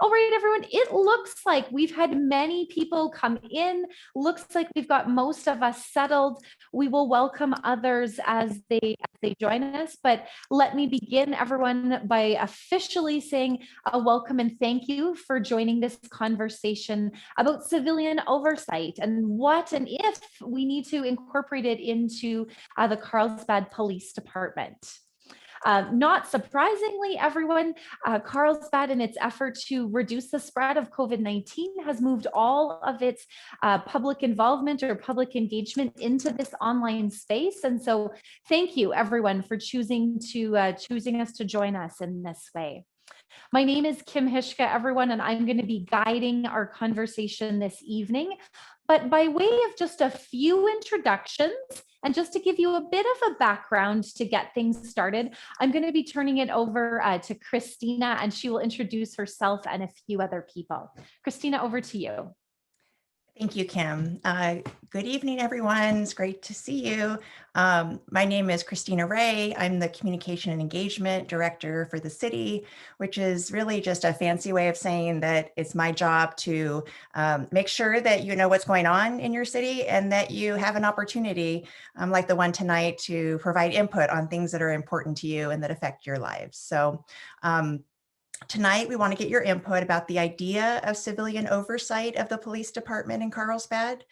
All right, everyone, it looks like we've had many people come in. Looks like we've got most of us settled. We will welcome others as they join us. But let me begin, everyone, by officially saying a welcome and thank you for joining this conversation about civilian oversight and what and if we need to incorporate it into the Carlsbad Police Department. Not surprisingly, everyone, Carlsbad, in its effort to reduce the spread of COVID-19, has moved all of its public involvement or public engagement into this online space. And so thank you, everyone, for choosing us to join us in this way. My name is Kim Hishka, everyone, and I'm going to be guiding our conversation this evening. But by way of just a few introductions, and just to give you a bit of a background to get things started, I'm going to be turning it over to Christina, and she will introduce herself and a few other people. Christina, over to you. Thank you, Kim. Good evening, everyone. It's great to see you. My name is Christina Ray. I'm the Communication and Engagement Director for the city, which is really just a fancy way of saying that it's my job to make sure that you know what's going on in your city and that you have an opportunity, like the one tonight, to provide input on things that are important to you and that affect your lives. So tonight, we want to get your input about the idea of civilian oversight of the police department in Carlsbad.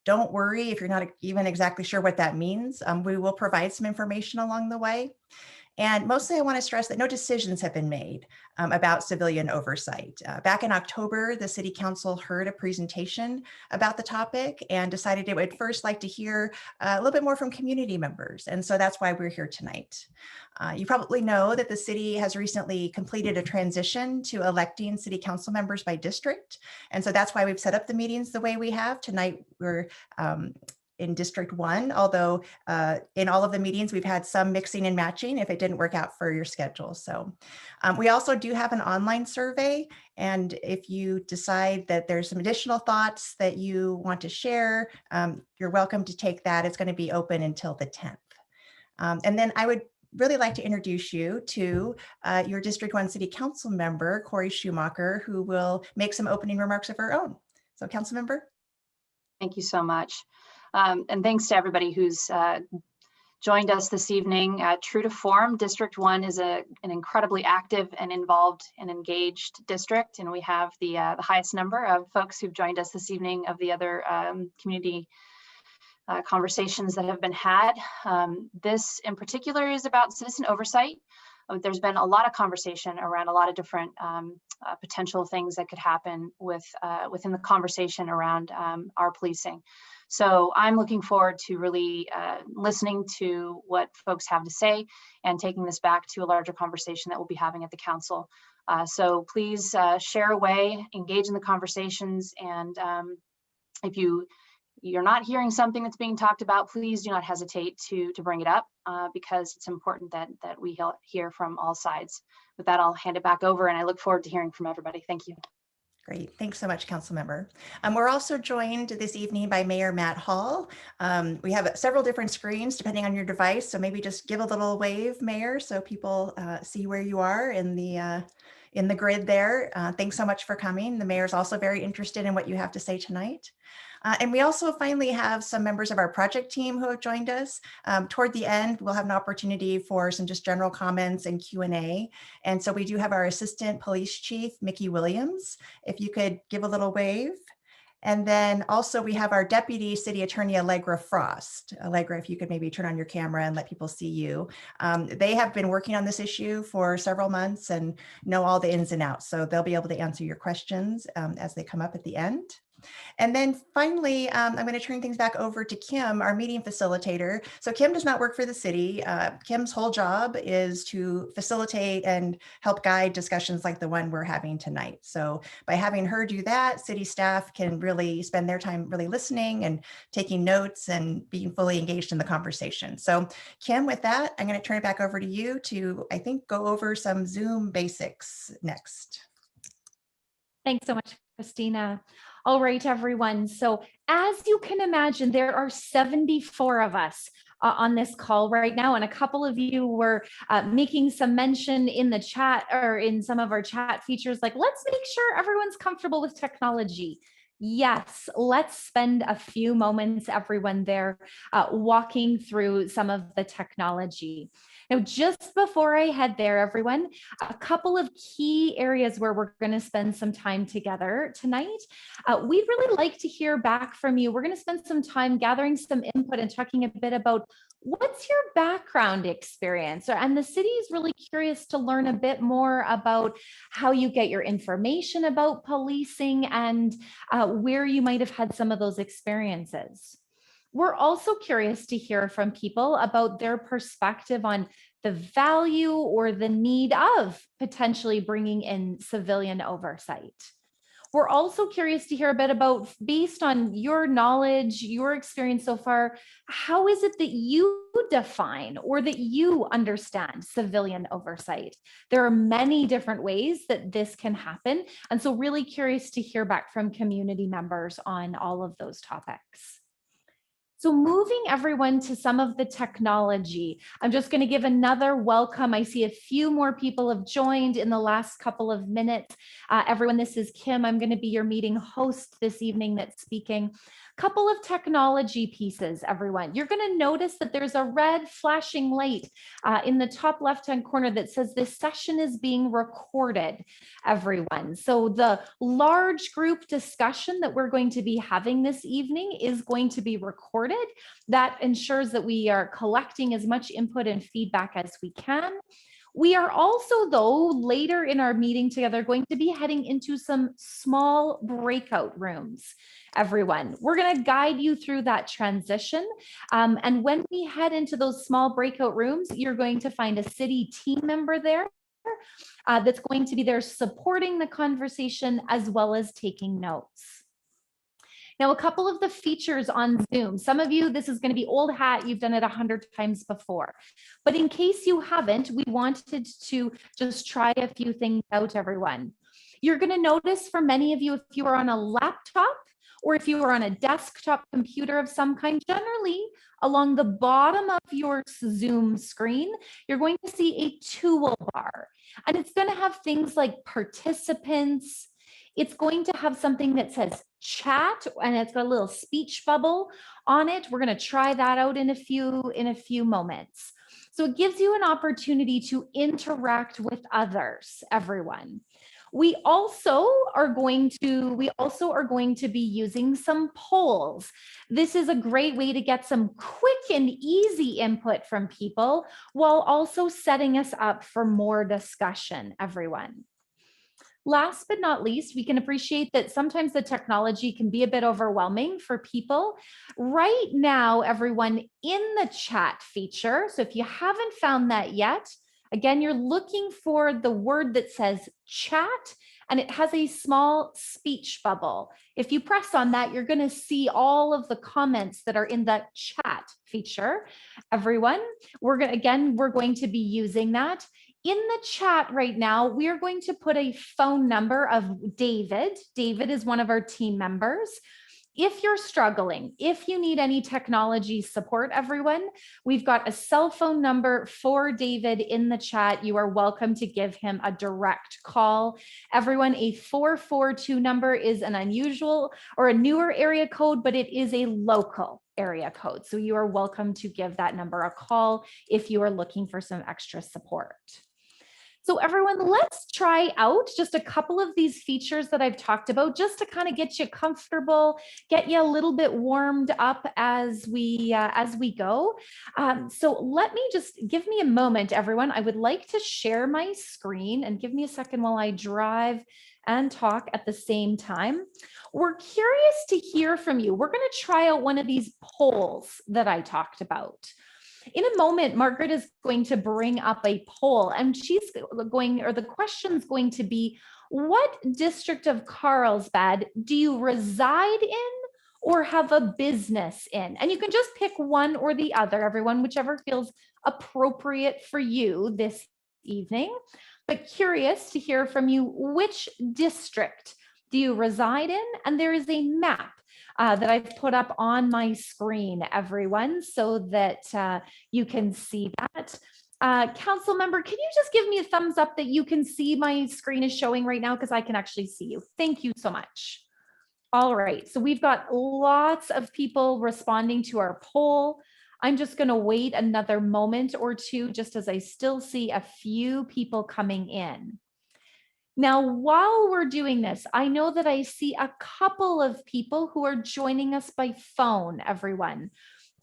Don't worry if you're not even exactly sure what that means. We will provide some information along the way. And mostly I want to stress that no decisions have been made about civilian oversight. Back in October, the City Council heard a presentation about the topic and decided it would first like to hear a little bit more from community members. And so that's why we're here tonight. You probably know that the city has recently completed a transition to electing city council members by district. And so that's why we've set up the meetings the way we have. Tonight, we're in District 1, although in all of the meetings, we've had some mixing and matching if it didn't work out for your schedule. So we also do have an online survey. And if you decide that there's some additional thoughts that you want to share, you're welcome to take that. It's going to be open until the 10th. And then I would really like to introduce you to your District 1 City Council member, Corey Schumacher, who will make some opening remarks of her own. So Council member. Thank you so much. And thanks to everybody who's joined us this evening. True to form, District 1 is an incredibly active and involved and engaged district, and we have the highest number of folks who've joined us this evening of the other community conversations that have been had. This in particular is about citizen oversight. There's been a lot of conversation around a lot of different potential things that could happen within the conversation around our policing. So I'm looking forward to really listening to what folks have to say and taking this back to a larger conversation that we'll be having at the council. So please share away, engage in the conversations, and if you're not hearing something that's being talked about, please do not hesitate to bring it up because it's important that we hear from all sides. With that, I'll hand it back over, and I look forward to hearing from everybody. Thank you. Great. Thanks so much, Council Member. We're also joined this evening by Mayor Matt Hall. We have several different screens depending on your device, so maybe just give a little wave, Mayor, so people see where you are in the grid there. Thanks so much for coming. The mayor's also very interested in what you have to say tonight. And we also finally have some members of our project team who have joined us. Toward the end, we'll have an opportunity for some just general comments and Q&A. And so we do have our Assistant Police Chief, Mickey Williams, if you could give a little wave. And then also we have our Deputy City Attorney, Allegra Frost. Allegra, if you could maybe turn on your camera and let people see you. They have been working on this issue for several months and know all the ins and outs. So they'll be able to answer your questions as they come up at the end. And then finally, I'm going to turn things back over to Kim, our meeting facilitator. So Kim does not work for the city. Kim's whole job is to facilitate and help guide discussions like the one we're having tonight. So by having her do that, city staff can really spend their time really listening and taking notes and being fully engaged in the conversation. So Kim, with that, I'm going to turn it back over to you to, I think, go over some Zoom basics next. Thanks so much, Christina. All right, everyone. So as you can imagine, there are 74 of us on this call right now. And a couple of you were making some mention in the chat or in some of our chat features, like, let's make sure everyone's comfortable with technology. Yes, let's spend a few moments, everyone there, walking through some of the technology. Now, just before I head there, everyone, a couple of key areas where we're going to spend some time together tonight. We'd really like to hear back from you. We're going to spend some time gathering some input and talking a bit about what's your background experience? And the city is really curious to learn a bit more about how you get your information about policing and where you might have had some of those experiences. We're also curious to hear from people about their perspective on the value or the need of potentially bringing in civilian oversight. We're also curious to hear a bit about, based on your knowledge, your experience so far, how is it that you define or that you understand civilian oversight? There are many different ways that this can happen. And so really curious to hear back from community members on all of those topics. So moving everyone to some of the technology, I'm just going to give another welcome. I see a few more people have joined in the last couple of minutes. Everyone, this is Kim. I'm going to be your meeting host this evening that's speaking. Couple of technology pieces, everyone. You're going to notice that there's a red flashing light in the top left-hand corner that says this session is being recorded, everyone. So the large group discussion that we're going to be having this evening is going to be recorded. That ensures that we are collecting as much input and feedback as we can. We are also, though, later in our meeting together, going to be heading into some small breakout rooms, everyone. We're going to guide you through that transition. And when we head into those small breakout rooms, you're going to find a city team member there that's going to be there supporting the conversation as well as taking notes. Now, a couple of the features on Zoom, some of you, this is going to be old hat, you've done it 100 times before. But in case you haven't, we wanted to just try a few things out, everyone. You're going to notice for many of you, if you are on a laptop or if you are on a desktop computer of some kind, generally along the bottom of your Zoom screen, you're going to see a toolbar. And it's going to have things like participants. It's going to have something that says chat, and it's got a little speech bubble on it. We're going to try that out in a few moments. So it gives you an opportunity to interact with others, everyone. We also are going to be using some polls. This is a great way to get some quick and easy input from people while also setting us up for more discussion, everyone. Last but not least, we can appreciate that sometimes the technology can be a bit overwhelming for people. Right now, everyone, in the chat feature, so if you haven't found that yet, again, you're looking for the word that says chat, and it has a small speech bubble. If you press on that, you're going to see all of the comments that are in the chat feature. Everyone, we're going to be using that. In the chat right now, we are going to put a phone number of David. David is one of our team members. If you're struggling, if you need any technology support, everyone, we've got a cell phone number for David in the chat. You are welcome to give him a direct call. Everyone, a 442 number is an unusual or a newer area code, but it is a local area code. So you are welcome to give that number a call if you are looking for some extra support. So everyone, let's try out just a couple of these features that I've talked about just to kind of get you comfortable, get you a little bit warmed up as we go. So let me just give me a moment, everyone. I would like to share my screen and give me a second while I drive and talk at the same time. We're curious to hear from you. We're going to try out one of these polls that I talked about. In a moment, Margaret is going to bring up a poll, and the question's going to be, what district of Carlsbad do you reside in or have a business in? And you can just pick one or the other, everyone, whichever feels appropriate for you this evening. But curious to hear from you, which district do you reside in? And there is a map that I've put up on my screen, everyone, so that you can see that. Council member, can you just give me a thumbs up that you can see my screen is showing right now? Because I can actually see you. Thank you so much. All right, so we've got lots of people responding to our poll. I'm just going to wait another moment or two, just as I still see a few people coming in. Now, while we're doing this, I know that I see a couple of people who are joining us by phone, everyone.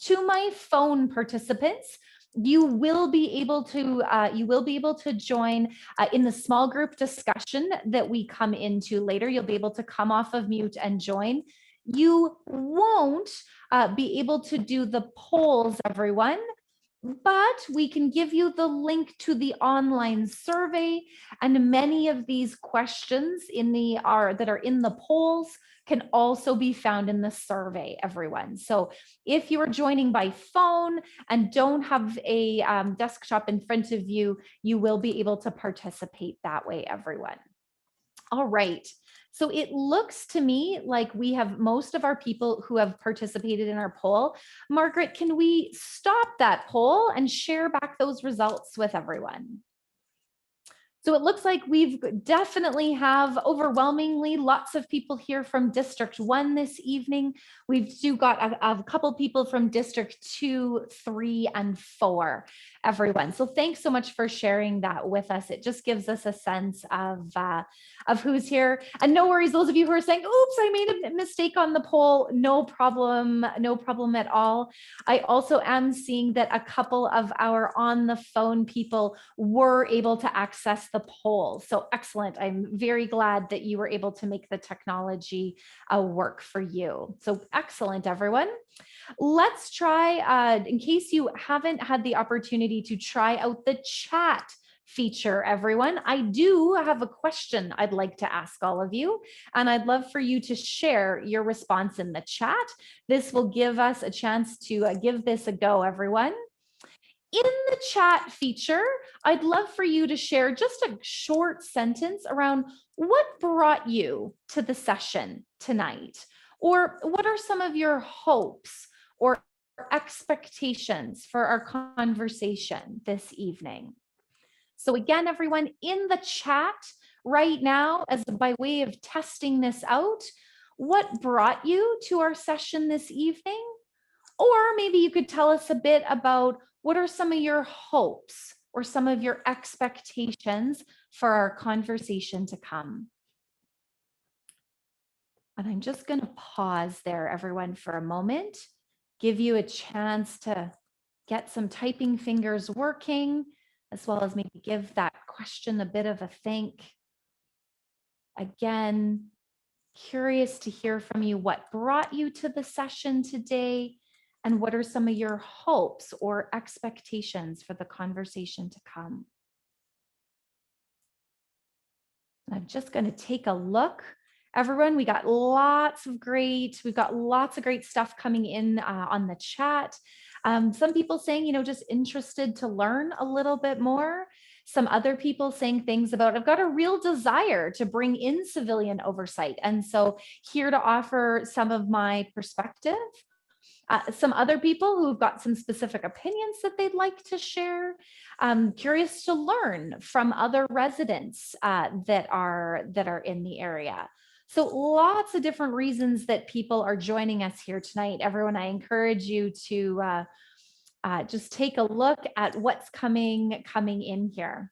To my phone participants, you will be able to join in the small group discussion that we come into later. You'll be able to come off of mute and join. You won't be able to do the polls, everyone, but we can give you the link to the online survey, and many of these questions that are in the polls can also be found in the survey, everyone. So if you are joining by phone and don't have a desktop in front of you, you will be able to participate that way, everyone. All right. So it looks to me like we have most of our people who have participated in our poll. Margaret, can we stop that poll and share back those results with everyone? So it looks like we've definitely have overwhelmingly lots of people here from District 1 this evening. We've still got a couple people from District 2, 3, and 4, everyone. So thanks so much for sharing that with us. It just gives us a sense of who's here. And no worries, those of you who are saying, oops, I made a mistake on the poll, no problem at all. I also am seeing that a couple of our on the phone people were able to access the poll. So excellent. I'm very glad that you were able to make the technology work for you. So excellent, everyone. Let's try, in case you haven't had the opportunity to try out the chat feature, everyone, I do have a question I'd like to ask all of you, and I'd love for you to share your response in the chat. This will give us a chance to give this a go, everyone. In the chat feature, I'd love for you to share just a short sentence around what brought you to the session tonight, or what are some of your hopes or expectations for our conversation this evening. So again, everyone, in the chat right now, as by way of testing this out, what brought you to our session this evening? Or maybe you could tell us a bit about what are some of your hopes or some of your expectations for our conversation to come. And I'm just going to pause there, everyone, for a moment, give you a chance to get some typing fingers working, as well as maybe give that question a bit of a think. Again, curious to hear from you what brought you to the session today, and what are some of your hopes or expectations for the conversation to come. I'm just going to take a look. Everyone, we've got lots of great stuff coming in on the chat. Some people saying, just interested to learn a little bit more. Some other people saying things about, I've got a real desire to bring in civilian oversight. And so here to offer some of my perspective. Some other people who've got some specific opinions that they'd like to share. Curious to learn from other residents that are in the area. So lots of different reasons that people are joining us here tonight. Everyone, I encourage you to just take a look at what's coming in here.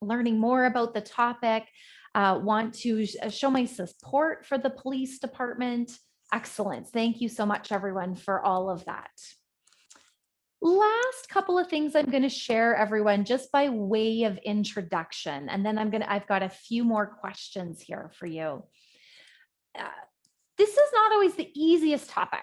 Learning more about the topic, want to show my support for the police department. Excellent. Thank you so much, everyone, for all of that. Last couple of things I'm going to share, everyone, just by way of introduction, and then I've got a few more questions here for you. This is not always the easiest topic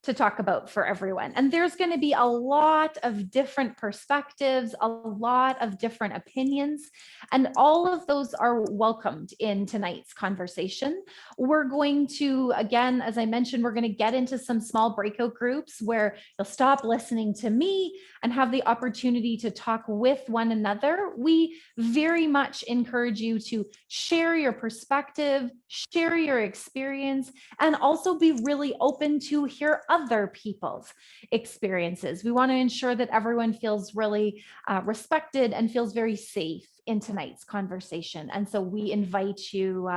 to talk about for everyone. And there's going to be a lot of different perspectives, a lot of different opinions, and all of those are welcomed in tonight's conversation. We're going to, again, as I mentioned, we're going to get into some small breakout groups where you'll stop listening to me and have the opportunity to talk with one another. We very much encourage you to share your perspective, share your experience, and also be really open to hear other people's experiences. We want to ensure that everyone feels really respected and feels very safe in tonight's conversation. And so we invite you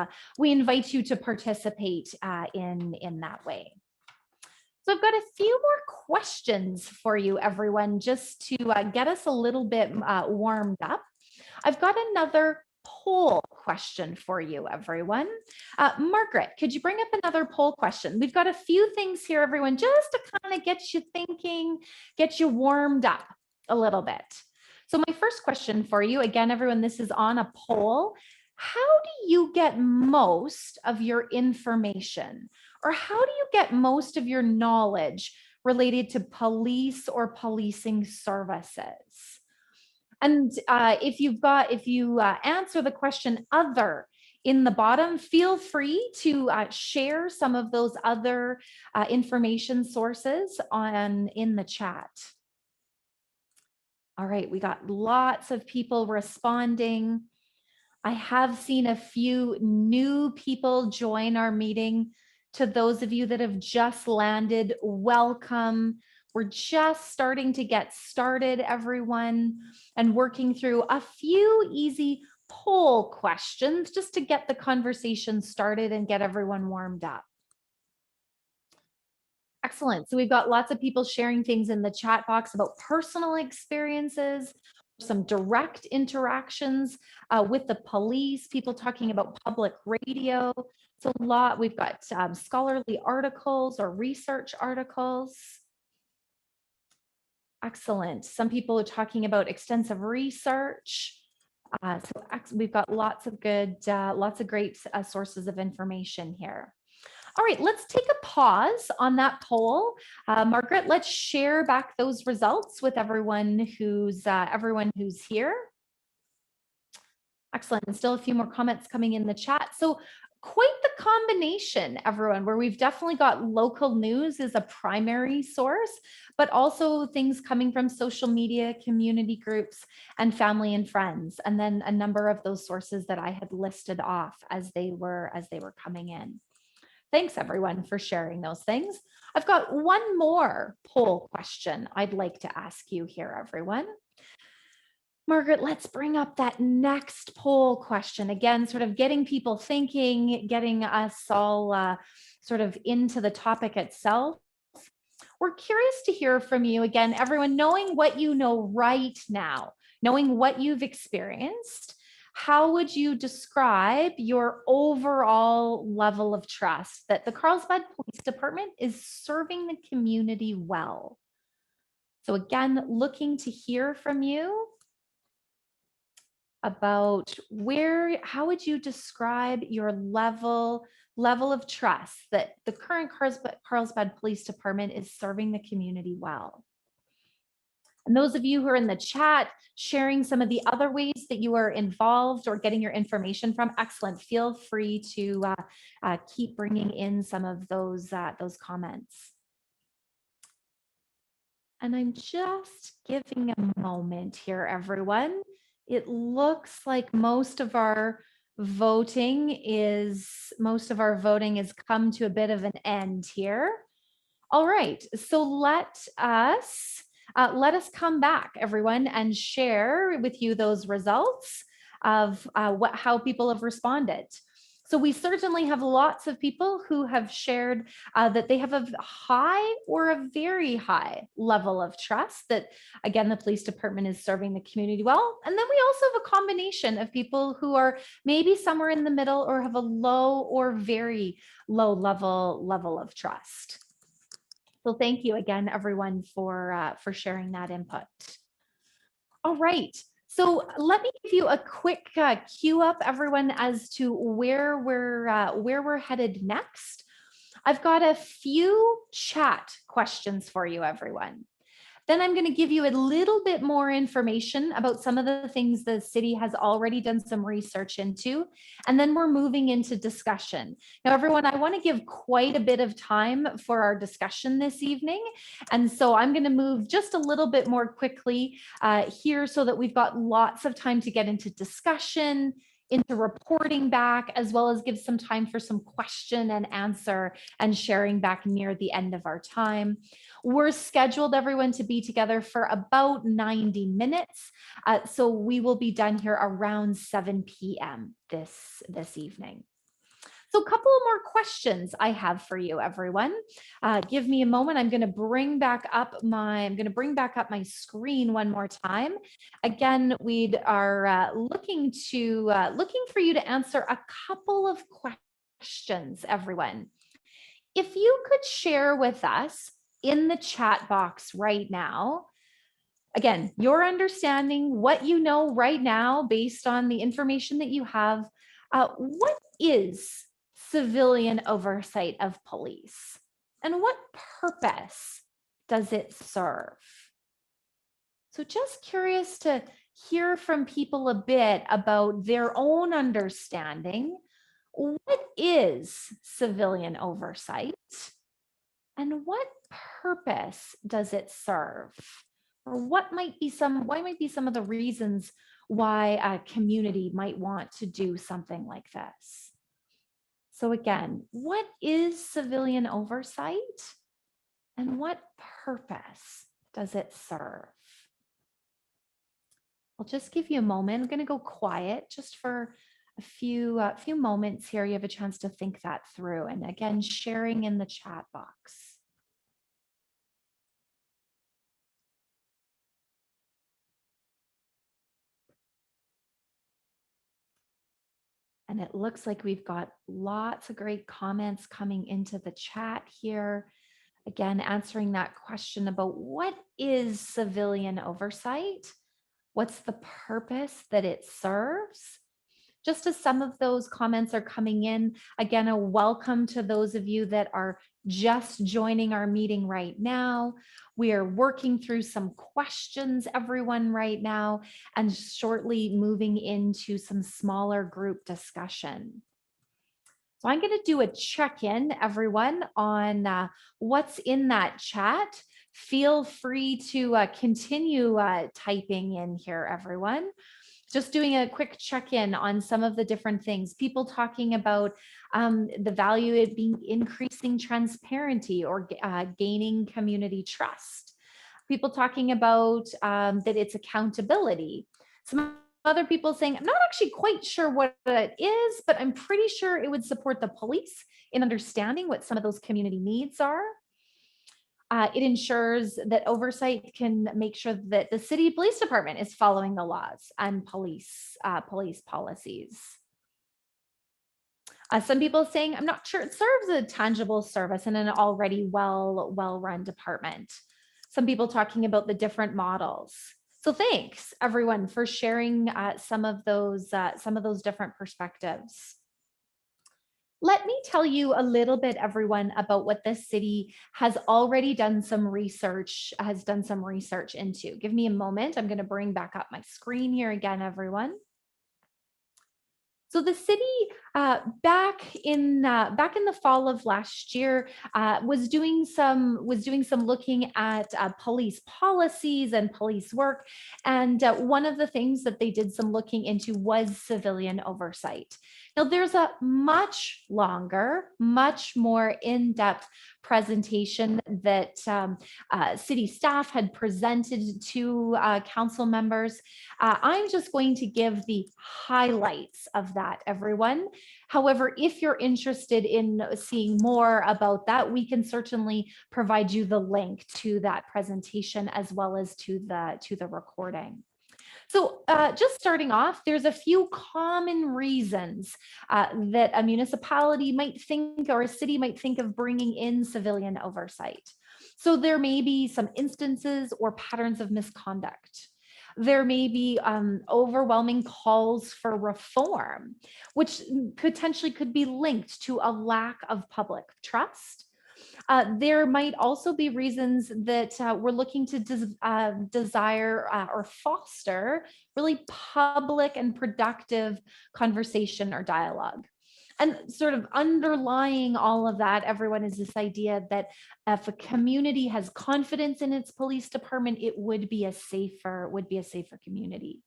to participate in that way. So I've got a few more questions for you, everyone, just to get us a little bit warmed up. I've got another poll question for you, everyone. Margaret, could you bring up another poll question? We've got a few things here, everyone, just to kind of get you thinking, get you warmed up a little bit. So my first question for you, again, everyone, this is on a poll. How do you get most of your information? Or how do you get most of your knowledge related to police or policing services? And if you answer the question other in the bottom, feel free to share some of those other information sources in the chat. All right, we got lots of people responding. I have seen a few new people join our meeting. To those of you that have just landed, welcome. We're just starting to get started, everyone, and working through a few easy poll questions just to get the conversation started and get everyone warmed up. Excellent. So we've got lots of people sharing things in the chat box about personal experiences, some direct interactions with the police, people talking about public radio. So a lot, we've got scholarly articles or research articles. Excellent. Some people are talking about extensive research. So we've got lots of great sources of information here. All right, let's take a pause on that poll. Margaret, let's share back those results with everyone who's here. Excellent. And still a few more comments coming in the chat. So quite the combination, everyone, where we've definitely got local news as a primary source, but also things coming from social media, community groups, and family and friends. And then a number of those sources that I had listed off as they were coming in. Thanks, everyone, for sharing those things. I've got one more poll question I'd like to ask you here, everyone. Margaret, let's bring up that next poll question. Again, sort of getting people thinking, getting us all sort of into the topic itself. We're curious to hear from you again, everyone, knowing what you know right now, knowing what you've experienced. How would you describe your overall level of trust that the Carlsbad Police Department is serving the community well? So again, looking to hear from you about how would you describe your level of trust that the current Carlsbad Police Department is serving the community well? And those of you who are in the chat, sharing some of the other ways that you are involved or getting your information from, excellent. Feel free to keep bringing in some of those comments. And I'm just giving a moment here, everyone. It looks like most of our voting has come to a bit of an end here. All right, so let us come back, everyone, and share with you those results of how people have responded. So we certainly have lots of people who have shared that they have a high or a very high level of trust that, again, the police department is serving the community well. And then we also have a combination of people who are maybe somewhere in the middle or have a low or very low level of trust. So thank you again, everyone, for sharing that input. All right. So let me give you a quick cue up, everyone, as to where we're headed next. I've got a few chat questions for you, everyone. Then I'm going to give you a little bit more information about some of the things the city has already done some research into. And then we're moving into discussion. Now, everyone, I want to give quite a bit of time for our discussion this evening. And so I'm going to move just a little bit more quickly here so that we've got lots of time to get into discussion, into reporting back, as well as give some time for some question and answer and sharing back near the end of our time. We're scheduled, everyone, to be together for about 90 minutes. So we will be done here around 7 p.m. this evening. So a couple more questions I have for you, everyone. Give me a moment. I'm going to bring back up my screen one more time. Again, we are looking for you to answer a couple of questions, everyone. If you could share with us in the chat box right now, again, your understanding, what you know right now based on the information that you have, what is civilian oversight of police and what purpose does it serve? So just curious to hear from people a bit about their own understanding. What is civilian oversight and what purpose does it serve? Or what might be some of the reasons why a community might want to do something like this? So again, what is civilian oversight and what purpose does it serve? I'll just give you a moment. I'm going to go quiet just for a few moments here. You have a chance to think that through. And again, sharing in the chat box. And it looks like we've got lots of great comments coming into the chat here. Again, answering that question about what is civilian oversight? What's the purpose that it serves? Just as some of those comments are coming in, again, a welcome to those of you that are just joining our meeting right now. We are working through some questions, everyone, right now, and shortly moving into some smaller group discussion. So I'm going to do a check-in, everyone, on what's in that chat. Feel free to continue typing in here, everyone. Just doing a quick check-in on some of the different things. People talking about the value it being increasing transparency or gaining community trust. People talking about that it's accountability. Some other people saying, I'm not actually quite sure what it is, but I'm pretty sure it would support the police in understanding what some of those community needs are. It ensures that oversight can make sure that the city police department is following the laws and police policies. Some people saying, I'm not sure it serves a tangible service in an already well-run department. Some people talking about the different models. So thanks everyone for sharing some of those different perspectives. Let me tell you a little bit, everyone, about what the city has already done some research into. Give me a moment. I'm going to bring back up my screen here again, everyone. So the city back in the fall of last year was doing some looking at police policies and police work, and one of the things that they did some looking into was civilian oversight. Now there's a much longer, much more in-depth presentation that city staff had presented to council members. I'm just going to give the highlights of that, everyone. However, if you're interested in seeing more about that, we can certainly provide you the link to that presentation as well as to the recording. So just starting off, there's a few common reasons that a municipality might think or a city might think of bringing in civilian oversight. So there may be some instances or patterns of misconduct. There may be overwhelming calls for reform, which potentially could be linked to a lack of public trust. There might also be reasons that we're looking to desire or foster really public and productive conversation or dialogue. And sort of underlying all of that, everyone, is this idea that if a community has confidence in its police department, it would be a safer community.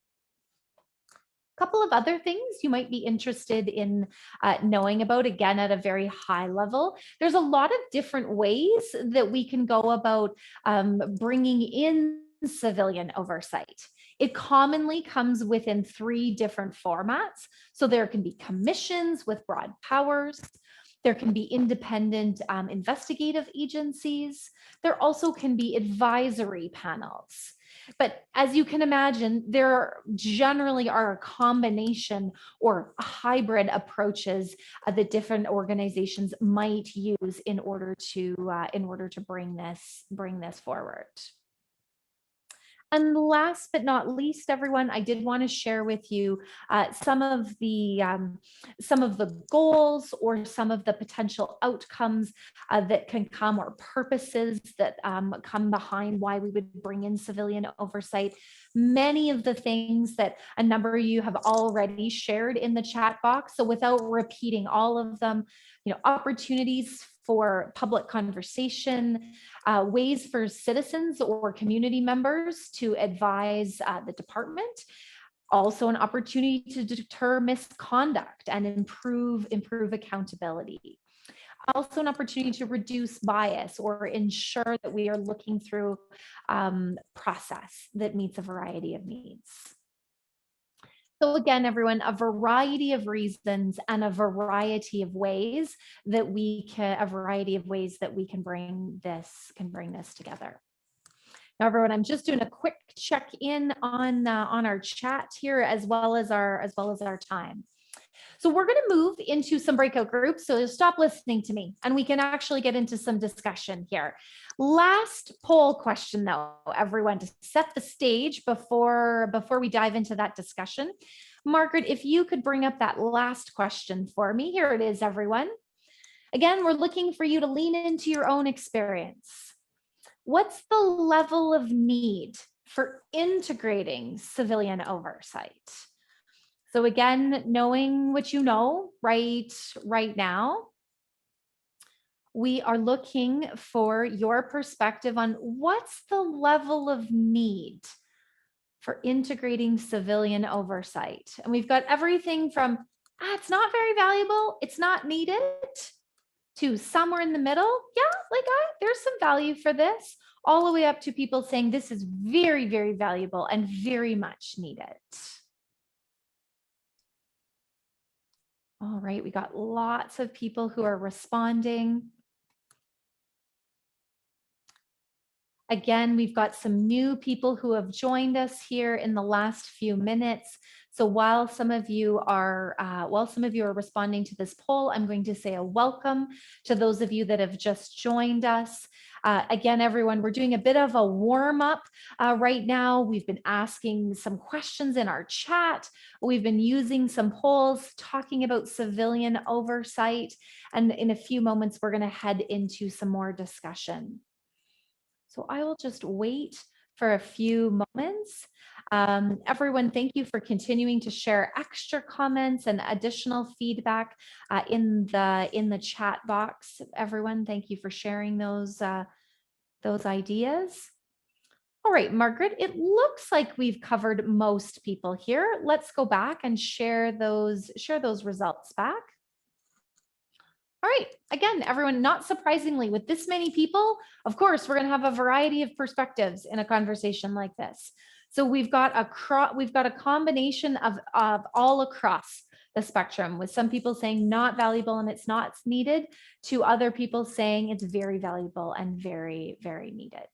Couple of other things you might be interested in knowing about, again, at a very high level. There's a lot of different ways that we can go about bringing in civilian oversight. It commonly comes within 3 different formats. So there can be commissions with broad powers. There can be independent investigative agencies. There also can be advisory panels. But as you can imagine, there generally are a combination or hybrid approaches that different organizations might use in order to bring this forward. And last but not least, everyone, I did want to share with you some of the goals or some of the potential outcomes that can come, or purposes that come behind why we would bring in civilian oversight. Many of the things that a number of you have already shared in the chat box. So without repeating all of them, opportunities for public conversation, ways for citizens or community members to advise the department, also an opportunity to deter misconduct and improve accountability. Also an opportunity to reduce bias or ensure that we are looking through process that meets a variety of needs. So again, everyone, a variety of reasons and a variety of ways that we can bring this together. Now, everyone, I'm just doing a quick check-in on our chat here, as well as our time. So we're going to move into some breakout groups. So stop listening to me and we can actually get into some discussion here. Last poll question, though, everyone, to set the stage before we dive into that discussion. Margaret, if you could bring up that last question for me. Here it is, everyone. Again, we're looking for you to lean into your own experience. What's the level of need for integrating civilian oversight? So again, knowing what you know right now, we are looking for your perspective on what's the level of need for integrating civilian oversight. And we've got everything from, it's not very valuable, it's not needed, to somewhere in the middle, yeah, there's some value for this, all the way up to people saying this is very, very valuable and very much needed. All right, we got lots of people who are responding. Again, we've got some new people who have joined us here in the last few minutes. So while some of you are responding to this poll, I'm going to say a welcome to those of you that have just joined us. Again, everyone, we're doing a bit of a warm up right now. We've been asking some questions in our chat. We've been using some polls talking about civilian oversight. And in a few moments, we're going to head into some more discussion. So I will just wait for a few moments. Everyone, thank you for continuing to share extra comments and additional feedback in the chat box. Everyone, thank you for sharing those ideas. All right, Margaret, it looks like we've covered most people here. Let's go back and share those results back. All right, again, everyone, not surprisingly, with this many people, of course, we're going to have a variety of perspectives in a conversation like this. So we've got a combination of all across the spectrum, with some people saying not valuable and it's not needed, to other people saying it's very valuable and very, very needed.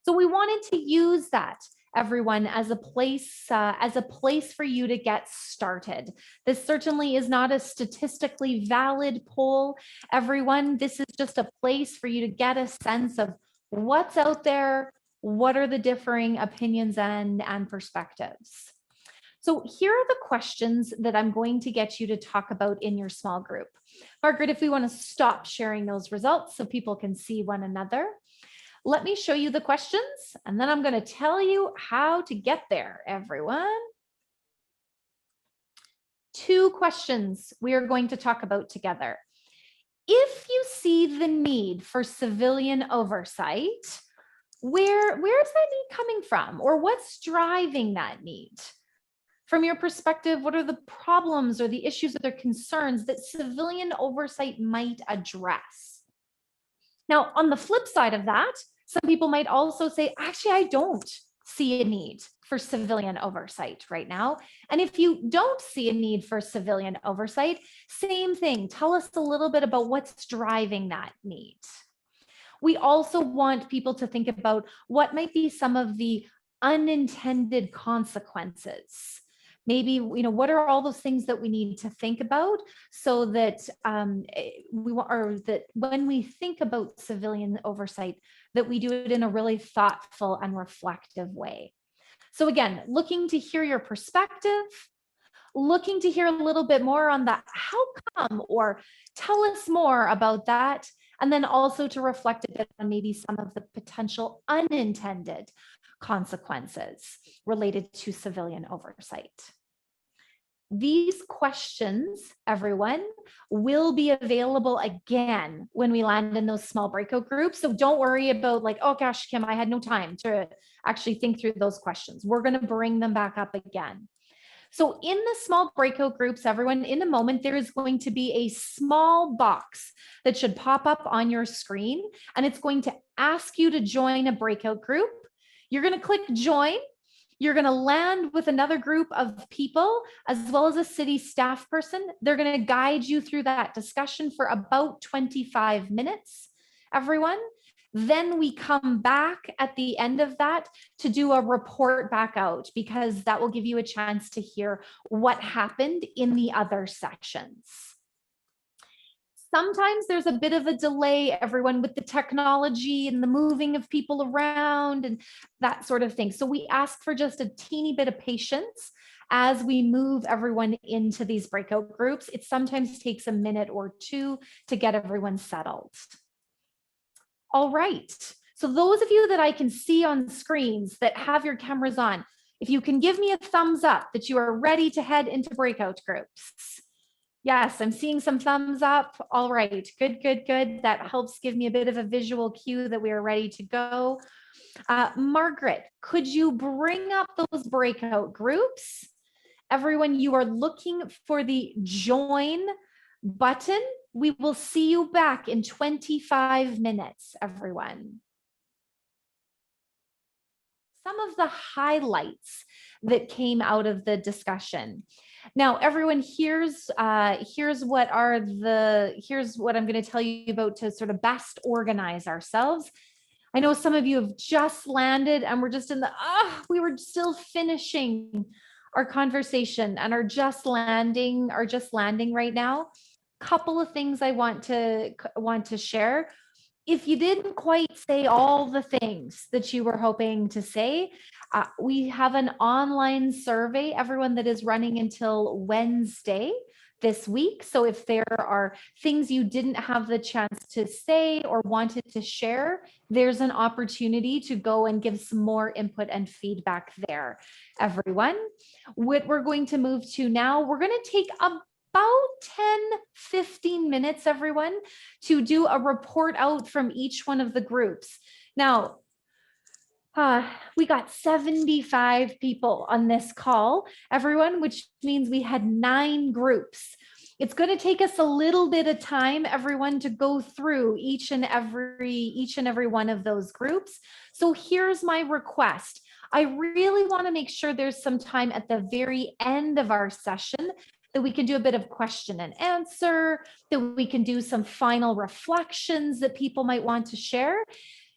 So we wanted to use that, everyone, as a place for you to get started. This certainly is not a statistically valid poll, everyone. This is just a place for you to get a sense of what's out there, What are the differing opinions and perspectives? So here are the questions that I'm going to get you to talk about in your small group. Margaret, if we want to stop sharing those results so people can see one another, let me show you the questions, and then I'm going to tell you how to get there, everyone. 2 questions we are going to talk about together. If you see the need for civilian oversight, where's that need coming from, or what's driving that need? From your perspective, what are the problems or the issues or the concerns that civilian oversight might address? Now, on the flip side of that, some people might also say, actually, I don't see a need for civilian oversight right now. And if you don't see a need for civilian oversight, same thing. Tell us a little bit about what's driving that need. We also want people to think about what might be some of the unintended consequences. Maybe, what are all those things that we need to think about so that that when we think about civilian oversight, that we do it in a really thoughtful and reflective way. So again, looking to hear your perspective, looking to hear a little bit more on that, how come, or tell us more about that. And then also to reflect a bit on maybe some of the potential unintended consequences related to civilian oversight. These questions, everyone, will be available again when we land in those small breakout groups. So don't worry about like, oh gosh, Kim, I had no time to actually think through those questions. We're going to bring them back up again. So in the small breakout groups, everyone, in a moment, there is going to be a small box that should pop up on your screen, and it's going to ask you to join a breakout group. You're going to click join. You're going to land with another group of people, as well as a city staff person. They're going to guide you through that discussion for about 25 minutes, everyone. Then we come back at the end of that to do a report back out, because that will give you a chance to hear what happened in the other sections. Sometimes there's a bit of a delay, everyone, with the technology and the moving of people around and that sort of thing. So we ask for just a teeny bit of patience as we move everyone into these breakout groups. It sometimes takes a minute or 2 to get everyone settled. All right, so those of you that I can see on screens that have your cameras on, if you can give me a thumbs up that you are ready to head into breakout groups. Yes, I'm seeing some thumbs up. All right, good, good, good. That helps give me a bit of a visual cue that we are ready to go. Margaret, could you bring up those breakout groups? Everyone, you are looking for the join button. We will see you back in 25 minutes, everyone. Some of the highlights that came out of the discussion. Now, everyone, here's what I'm going to tell you about to sort of best organize ourselves. I know some of you have just landed and we're just we were still finishing our conversation and are just landing right now. Couple of things I want to share. If you didn't quite say all the things that you were hoping to say, we have an online survey, everyone, that is running until Wednesday this week. So if there are things you didn't have the chance to say or wanted to share, there's an opportunity to go and give some more input and feedback there, everyone. What we're going to move to now, we're going to take about 10-15 minutes, everyone, to do a report out from each one of the groups. Now, we got 75 people on this call, everyone, which means we had 9 groups. It's going to take us a little bit of time, everyone, to go through each and every one of those groups. So here's my request. I really want to make sure there's some time at the very end of our session that we can do a bit of question and answer, that we can do some final reflections that people might want to share.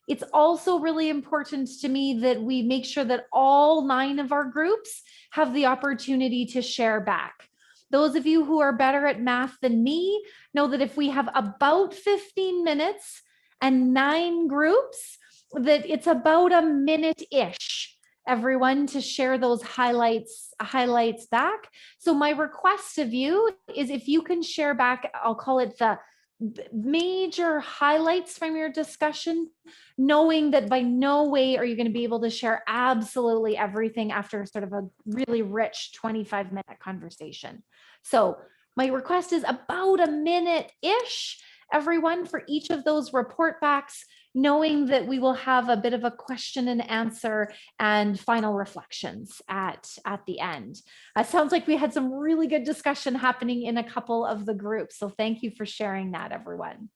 It's also really important to me that we make sure that all 9 of our groups have the opportunity to share back. Those of you who are better at math than me know that if we have about 15 minutes and 9 groups, that it's about a minute-ish, everyone, to share those highlights back. So my request of you is if you can share back, I'll call it the major highlights from your discussion, knowing that by no way are you going to be able to share absolutely everything after sort of a really rich 25-minute conversation. So my request is about a minute-ish, everyone, for each of those report backs, knowing that we will have a bit of a question and answer and final reflections at the end. It sounds like we had some really good discussion happening in a couple of the groups. So thank you for sharing that, everyone.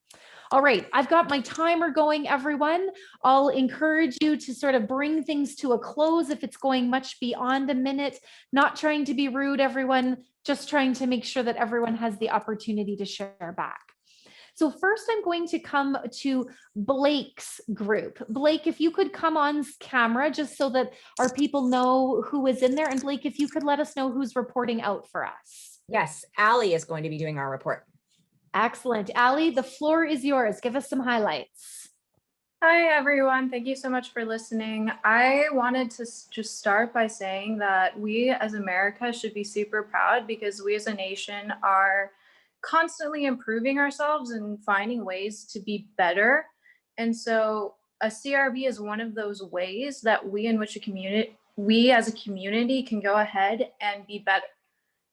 All right, I've got my timer going, everyone. I'll encourage you to sort of bring things to a close if it's going much beyond a minute. Not trying to be rude, everyone, just trying to make sure that everyone has the opportunity to share back. So first I'm going to come to Blake's group. Blake, if you could come on camera just so that our people know who is in there. And Blake, if you could let us know who's reporting out for us. Yes, Allie is going to be doing our report. Excellent. Allie, the floor is yours. Give us some highlights. Hi, everyone. Thank you so much for listening. I wanted to just start by saying that we as America should be super proud because we as a nation are constantly improving ourselves and finding ways to be better. And so a CRB is one of those ways that we as a community can go ahead and be better.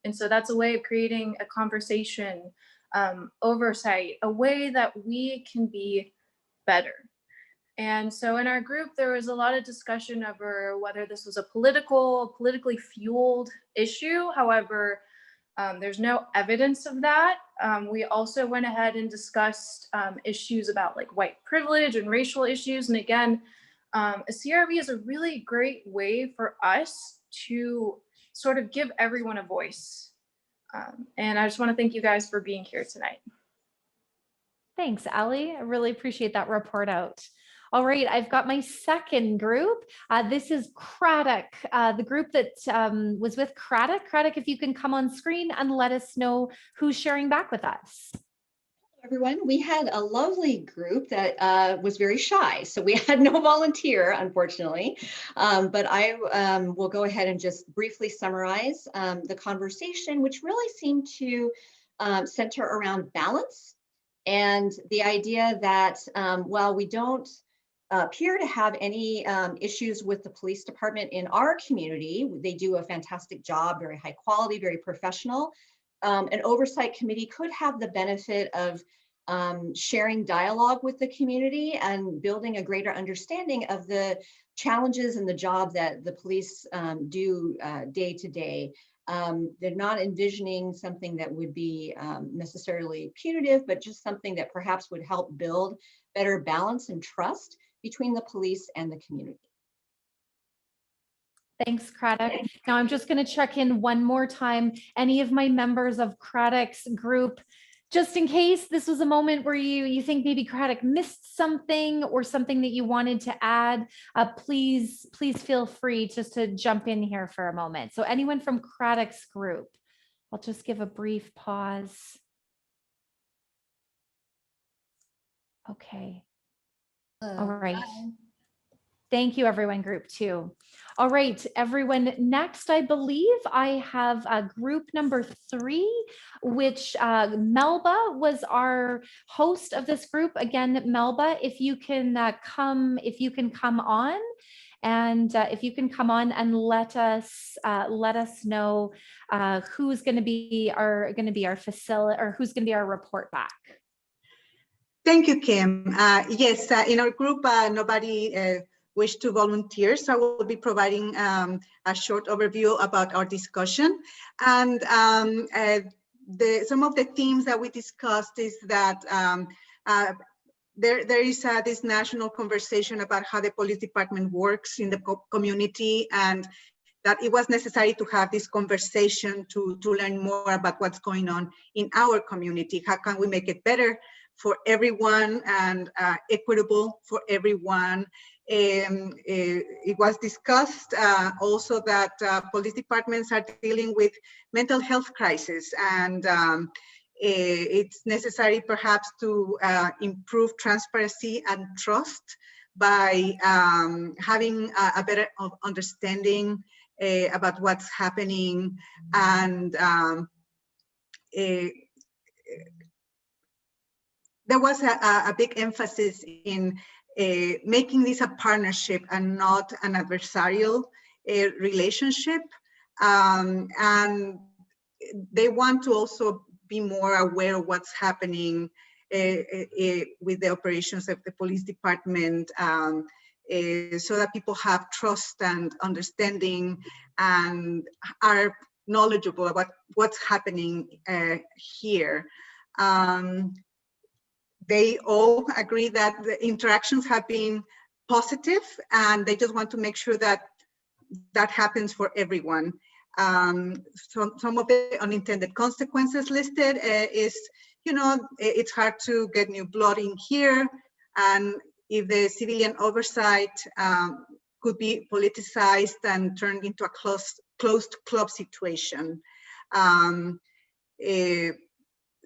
And so that's a way of creating a conversation, oversight, a way that we can be better. And so in our group, there was a lot of discussion over whether this was a politically fueled issue. However, there's no evidence of that. We also went ahead and discussed issues about like white privilege and racial issues. And again, a CRB is a really great way for us to sort of give everyone a voice. And I just want to thank you guys for being here tonight. Thanks, Allie. I really appreciate that report out. All right, I've got my second group. This is Craddock, the group that was with Craddock. Craddock, if you can come on screen and let us know who's sharing back with us. Everyone, we had a lovely group that was very shy, so we had no volunteer, unfortunately, but I will go ahead and just briefly summarize the conversation, which really seemed to center around balance and the idea that while we don't appear to have any issues with the police department in our community, they do a fantastic job, very high quality, very professional. An oversight committee could have the benefit of sharing dialogue with the community and building a greater understanding of the challenges and the job that the police do day to day. They're not envisioning something that would be necessarily punitive, but just something that perhaps would help build better balance and trust between the police and the community. Thanks, Craddock. Now I'm just going to check in one more time. Any of my members of Craddock's group, just in case this was a moment where you think maybe Craddock missed something or something that you wanted to add, please feel free just to jump in here for a moment. So anyone from Craddock's group, I'll just give a brief pause. Okay. All right. Thank you, everyone, group 2. All right, everyone. Next, I believe I have group number 3, which Melba was our host of this group. Again, Melba, if you can come on, and if you can come on and let us know who's going to be our facility, or who's going to be our report back. Thank you, Kim. Yes, in our group, nobody wished to volunteer, so I will be providing a short overview about our discussion. And some of the themes that we discussed is that there is this national conversation about how the police department works in the community, and that it was necessary to have this conversation to learn more about what's going on in our community. How can we make it better for everyone and equitable for everyone? It was discussed also that police departments are dealing with mental health crisis, and it's necessary perhaps to improve transparency and trust by having a better understanding about what's happening, and there was a big emphasis in making this a partnership and not an adversarial relationship. And they want to also be more aware of what's happening with the operations of the police department, so that people have trust and understanding and are knowledgeable about what's happening here. They all agree that the interactions have been positive, and they just want to make sure that that happens for everyone. So some of the unintended consequences listed is, it's hard to get new blood in here, and if the civilian oversight could be politicized and turned into a closed club situation.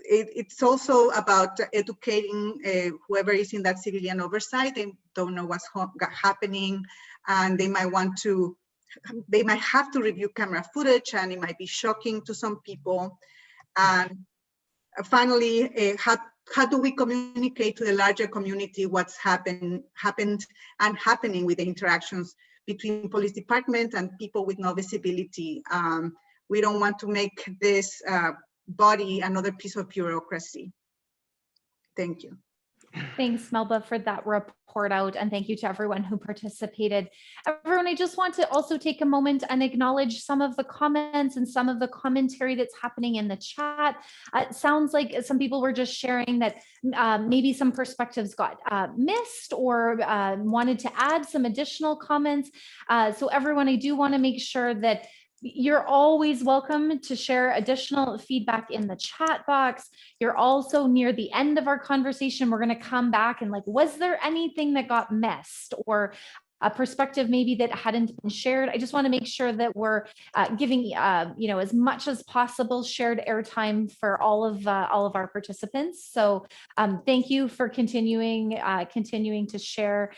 It's also about educating whoever is in that civilian oversight. They don't know what's happening, and they might have to review camera footage, and it might be shocking to some people. And finally, how do we communicate to the larger community what's happened and happening with the interactions between police department and people with no visibility? We don't want to make this body another piece of bureaucracy. Thank you. Thanks, Melba, for that report out, and thank you to everyone who participated. Everyone, I just want to also take a moment and acknowledge some of the comments and some of the commentary that's happening in the chat. It sounds like some people were just sharing that maybe some perspectives got missed or wanted to add some additional comments. So everyone, I do want to make sure that you're always welcome to share additional feedback in the chat box. You're also near the end of our conversation. We're going to come back and was there anything that got missed or a perspective maybe that hadn't been shared? I just want to make sure that we're giving as much as possible shared airtime for all of our participants. So thank you for continuing to share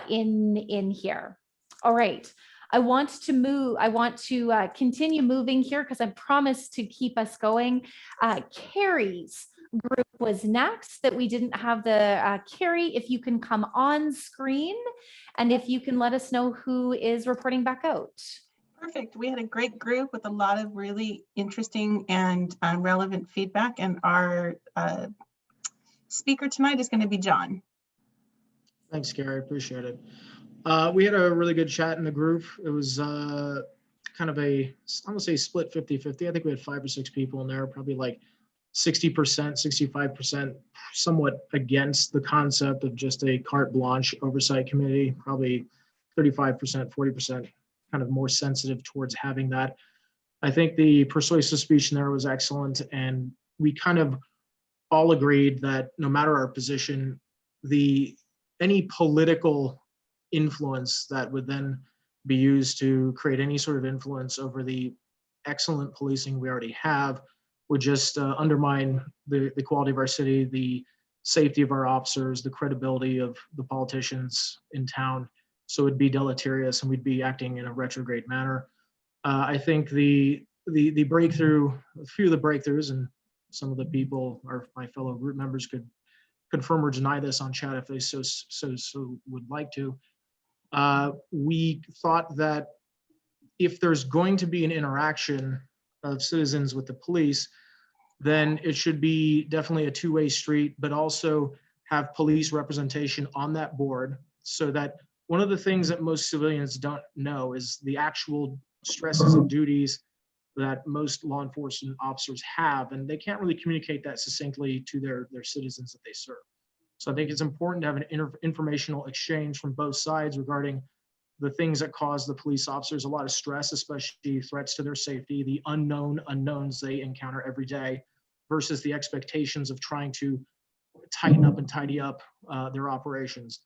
in here. All right. I want to continue moving here because I promised to keep us going. Carrie's group was next that we didn't have the Carrie, if you can come on screen and if you can let us know who is reporting back out. Perfect. We had a great group with a lot of really interesting and relevant feedback, and our speaker tonight is going to be John. Thanks, Gary. Appreciate it. We had a really good chat in the group. It was kind of I'm gonna say split 50-50. I think we had 5 or 6 people in there, probably like 60%, 65% somewhat against the concept of just a carte blanche oversight committee, probably 35%, 40% kind of more sensitive towards having that. I think the persuasive speech in there was excellent, and we kind of all agreed that no matter our position, any political influence that would then be used to create any sort of influence over the excellent policing we already have would just undermine the quality of our city, the safety of our officers, the credibility of the politicians in town. So it'd be deleterious, and we'd be acting in a retrograde manner. I think the breakthrough, a few of the breakthroughs, and some of the people, or my fellow group members, could confirm or deny this on chat if they so would like to. We thought that if there's going to be an interaction of citizens with the police, then it should be definitely a two-way street, but also have police representation on that board, so that one of the things that most civilians don't know is the actual stresses and duties that most law enforcement officers have, and they can't really communicate that succinctly to their citizens that they serve. So I think it's important to have an informational exchange from both sides regarding the things that cause the police officers a lot of stress, especially threats to their safety, the unknown unknowns they encounter every day, versus the expectations of trying to tighten up and tidy up their operations.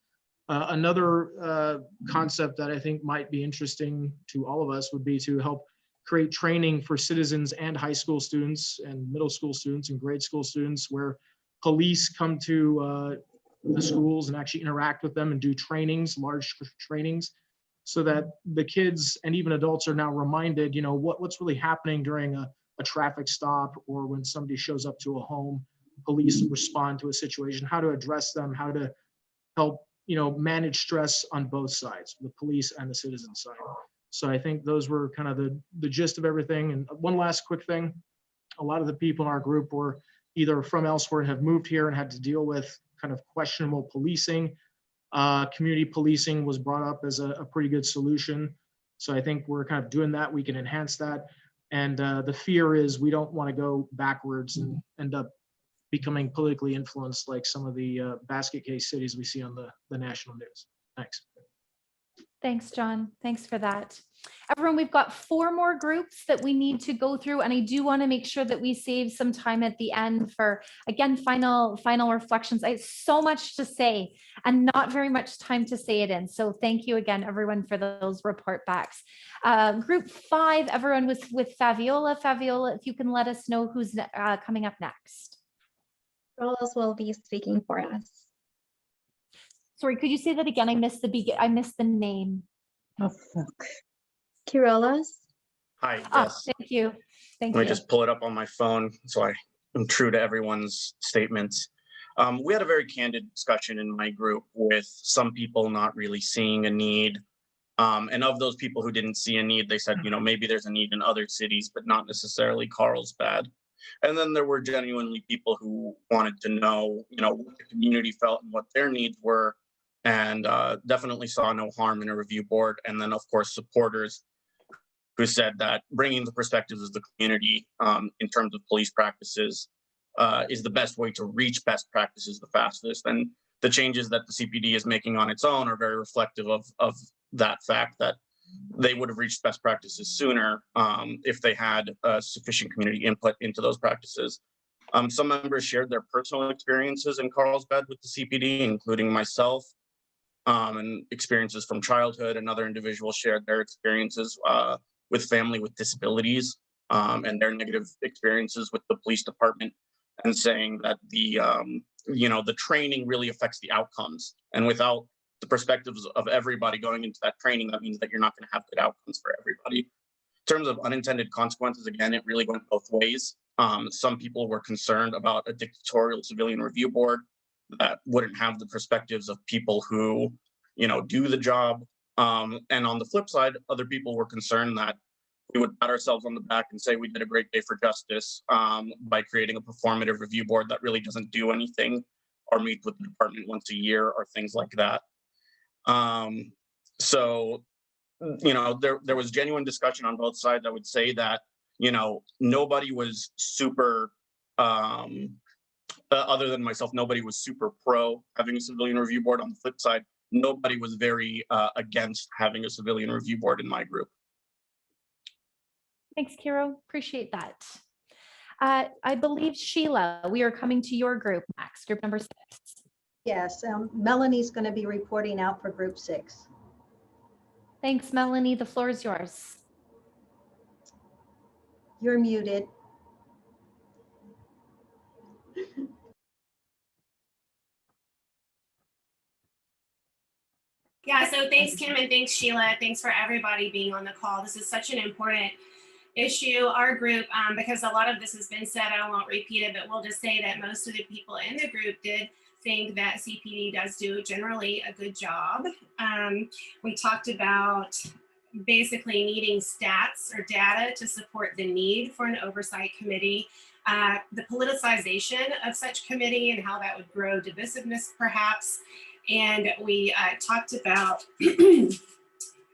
Another concept that I think might be interesting to all of us would be to help create training for citizens and high school students and middle school students and grade school students, where police come to the schools and actually interact with them and do trainings, large trainings, so that the kids and even adults are now reminded, what's really happening during a traffic stop, or when somebody shows up to a home, police respond to a situation, how to address them, how to help, manage stress on both sides, the police and the citizen side. So I think those were kind of the gist of everything. And one last quick thing, a lot of the people in our group were either from elsewhere and have moved here and had to deal with kind of questionable policing. Community policing was brought up as a pretty good solution. So I think we're kind of doing that. We can enhance that. And the fear is we don't want to go backwards and end up becoming politically influenced like some of the basket case cities we see on the national news. Thanks. Thanks, John. Thanks for that. Everyone, we've got 4 more groups that we need to go through, and I do want to make sure that we save some time at the end for, again, final reflections. I have so much to say and not very much time to say it in. So thank you again, everyone, for those report backs. Group 5, everyone was with Fabiola. Fabiola, if you can let us know who's coming up next. Carlos will be speaking for us. Sorry, could you say that again? I missed the name. Oh, fuck. Quirolas. Hi, Oh, yes. thank you. Thank Let you. me just pull it up on my phone so I am true to everyone's statements. We had a very candid discussion in my group with some people not really seeing a need. And of those people who didn't see a need, they said, maybe there's a need in other cities, but not necessarily Carlsbad. And then there were genuinely people who wanted to know, what the community felt and what their needs were, and definitely saw no harm in a review board. And then, of course, supporters who said that bringing the perspectives of the community in terms of police practices is the best way to reach best practices the fastest. And the changes that the CPD is making on its own are very reflective of that fact, that they would have reached best practices sooner if they had sufficient community input into those practices. Some members shared their personal experiences in Carlsbad with the CPD, including myself, and experiences from childhood. And other individuals shared their experiences with family with disabilities and their negative experiences with the police department, and saying that the training really affects the outcomes. And without the perspectives of everybody going into that training, that means that you're not going to have good outcomes for everybody. In terms of unintended consequences, again, it really went both ways. Some people were concerned about a dictatorial civilian review board that wouldn't have the perspectives of people who, do the job. And on the flip side, other people were concerned that we would pat ourselves on the back and say we did a great day for justice by creating a performative review board that really doesn't do anything or meet with the department once a year or things like that. So, there was genuine discussion on both sides. I would say that, nobody was super, other than myself, nobody was super pro having a civilian review board. On the flip side, nobody was very against having a civilian review board in my group. Thanks, Kiro. Appreciate that. I believe, Sheila, we are coming to your group next, group number 6. Yes, Melanie's going to be reporting out for group 6. Thanks, Melanie. The floor is yours. You're muted. Yeah, so thanks, Kim, and thanks, Sheila. Thanks for everybody being on the call. This is such an important issue. Our group, because a lot of this has been said, I won't repeat it, but we'll just say that most of the people in the group did think that CPD does do generally a good job. We talked about basically needing stats or data to support the need for an oversight committee, the politicization of such committee and how that would grow divisiveness perhaps. And we talked about the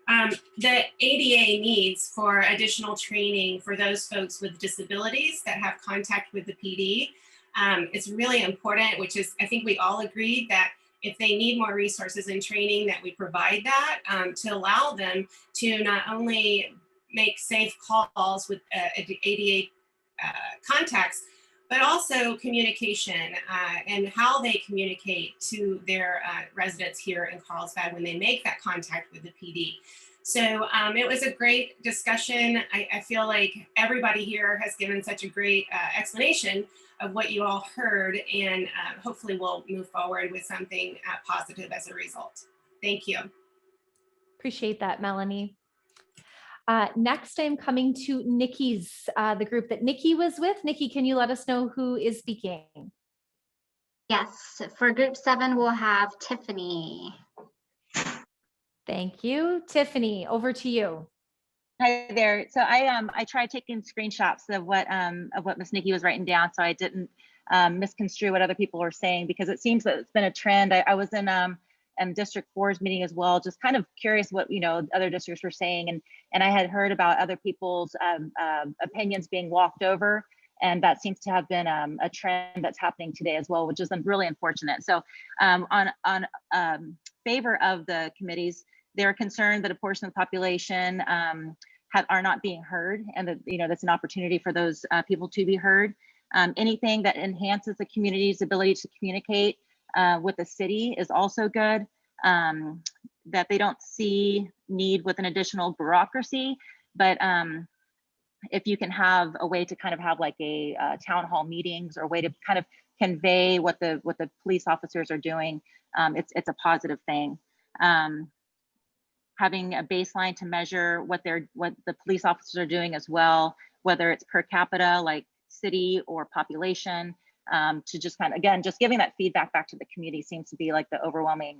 ADA needs for additional training for those folks with disabilities that have contact with the PD. It's really important, which is, I think we all agreed that if they need more resources and training, that we provide that to allow them to not only make safe calls with ADA contacts, but also communication and how they communicate to their residents here in Carlsbad when they make that contact with the PD. So it was a great discussion. I feel like everybody here has given such a great explanation of what you all heard, and hopefully we'll move forward with something positive as a result. Thank you. Appreciate that, Melanie. Next, I'm coming to Nikki's, the group that Nikki was with. Nikki, can you let us know who is speaking? Yes, for group 7, we'll have Tiffany. Thank you. Tiffany, over to you. Hi there. So I tried taking screenshots of what Miss Nikki was writing down, so I didn't misconstrue what other people were saying, because it seems that it's been a trend. I was in District 4's meeting as well, just kind of curious what other districts were saying, and I had heard about other people's opinions being walked over, and that seems to have been a trend that's happening today as well, which is really unfortunate. So on favor of the committees, they're concerned that a portion of the population are not being heard, and that that's an opportunity for those people to be heard. Anything that enhances the community's ability to communicate with the city is also good. That they don't see need with an additional bureaucracy, but if you can have a way to kind of have like a town hall meetings, or a way to kind of convey what the police officers are doing, it's a positive thing. Having a baseline to measure what the police officers are doing as well, whether it's per capita, like city or population, to just kind of, again, just giving that feedback back to the community seems to be like the overwhelming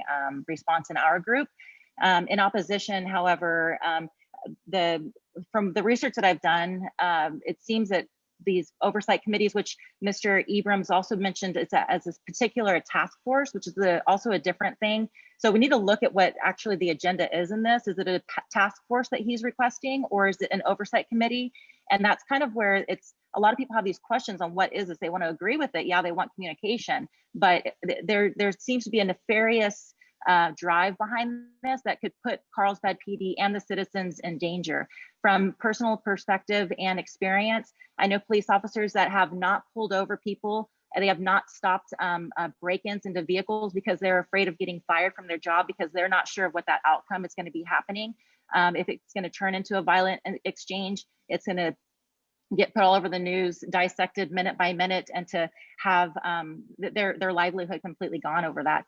response in our group. In opposition, however, from the research that I've done, it seems that these oversight committees, which Mr. Abrams also mentioned, as this particular task force, which is also a different thing. So we need to look at what actually the agenda is in this. Is it a task force that he's requesting, or is it an oversight committee? And that's kind of where a lot of people have these questions on what is this. They want to agree with it. Yeah, they want communication, but there seems to be a nefarious drive behind this that could put Carlsbad PD and the citizens in danger. From personal perspective and experience, I know police officers that have not pulled over people, and they have not stopped break-ins into vehicles because they're afraid of getting fired from their job, because they're not sure of what that outcome is going to be happening. If it's going to turn into a violent exchange, it's going to get put all over the news, dissected minute by minute, and to have their livelihood completely gone over that.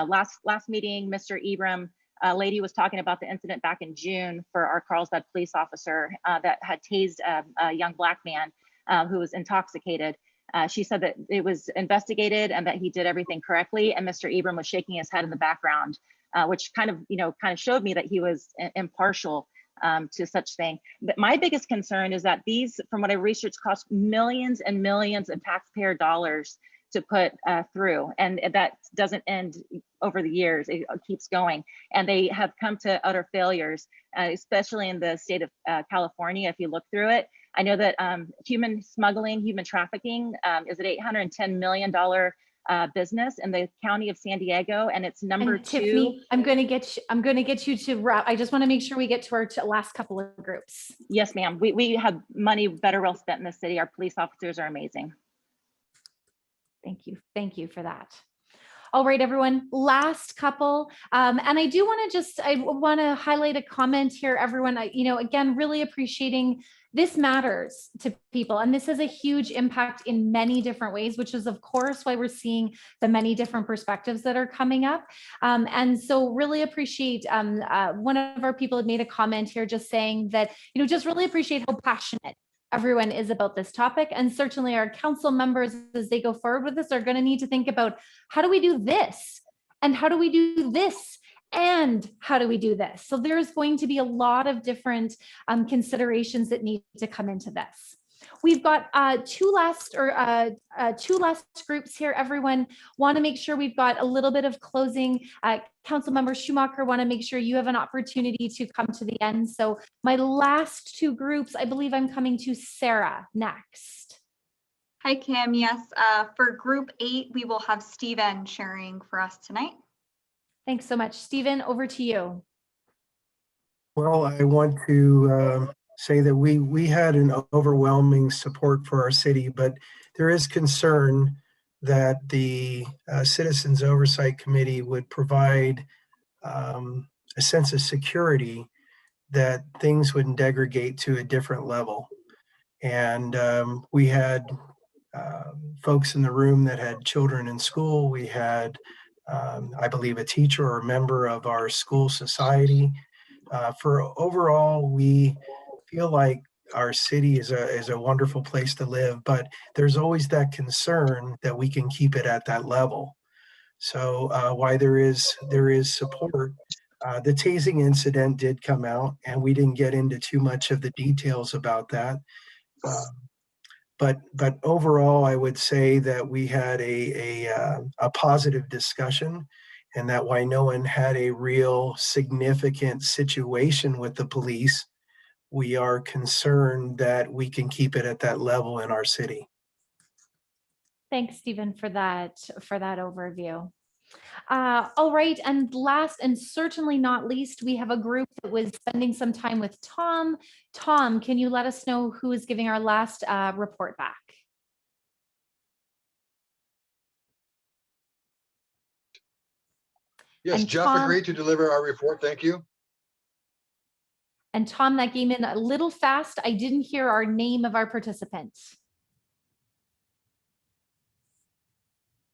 Last meeting, Mr. Ibram, a lady was talking about the incident back in June for our Carlsbad police officer that had tased a young Black man who was intoxicated. She said that it was investigated and that he did everything correctly, and Mr. Ibram was shaking his head in the background, which kind of showed me that he was impartial to such thing. But my biggest concern is that these, from what I researched, cost millions and millions of taxpayer dollars to put through, and that doesn't end over the years. It keeps going, and they have come to utter failures, especially in the state of California. If you look through it, I know that human smuggling, human trafficking is an $810 million business in the county of San Diego, and it's number 2. Tiffany, I'm going to get you to wrap. I just want to make sure we get to our last couple of groups. Yes, ma'am. We have money better well spent in the city. Our police officers are amazing. Thank you. Thank you for that. All right, everyone, last couple. And I want to highlight a comment here, everyone. Again, really appreciating this matters to people. And this has a huge impact in many different ways, which is, of course, why we're seeing the many different perspectives that are coming up. And so really appreciate, one of our people had made a comment here just saying that, just really appreciate how passionate everyone is about this topic. And certainly our council members, as they go forward with this, are going to need to think about, how do we do this? And how do we do this? And how do we do this? So there's going to be a lot of different considerations that need to come into this. We've got two last groups here. Everyone want to make sure we've got a little bit of closing. Councilmember Schumacher, want to make sure you have an opportunity to come to the end. So my last 2 groups, I believe I'm coming to Sarah next. Hi, Kim. Yes, for group 8, we will have Stephen sharing for us tonight. Thanks so much. Stephen, over to you. Well, I want to say that we had an overwhelming support for our city, but there is concern that the Citizens Oversight Committee would provide a sense of security that things would degrade to a different level. And we had folks in the room that had children in school. We had, I believe, a teacher or a member of our school society. For overall, we feel like our city is a wonderful place to live, but there's always that concern that we can keep it at that level. So why there is support. The tasing incident did come out, and we didn't get into too much of the details about that. But overall, I would say that we had a positive discussion, and that while no one had a real significant situation with the police, we are concerned that we can keep it at that level in our city. Thanks, Stephen, for that overview. All right, and last and certainly not least, we have a group that was spending some time with Tom. Tom, can you let us know who is giving our last report back? Yes, And Jeff Tom- agreed to deliver our report. Thank you. And Tom, that came in a little fast. I didn't hear our name of our participants.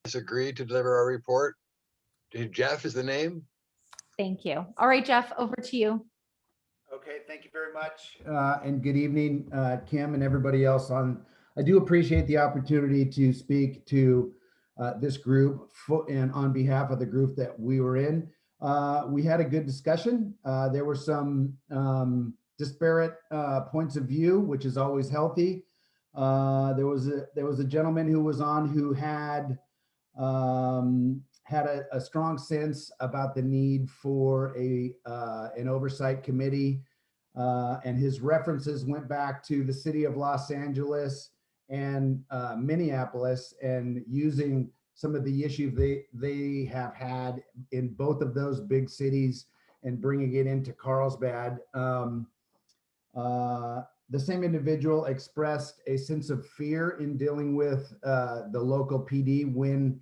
Yes, agreed to deliver our report. Jeff is the name. Thank you. All right, Jeff, over to you. Okay, thank you very much. And good evening, Kim and everybody else on. I do appreciate the opportunity to speak to this group and on behalf of the group that we were in. We had a good discussion. There were some disparate points of view, which is always healthy. There was a gentleman who was on who had a strong sense about the need for an oversight committee, and his references went back to the city of Los Angeles and Minneapolis, and using some of the issues they have had in both of those big cities and bringing it into Carlsbad. The same individual expressed a sense of fear in dealing with the local PD when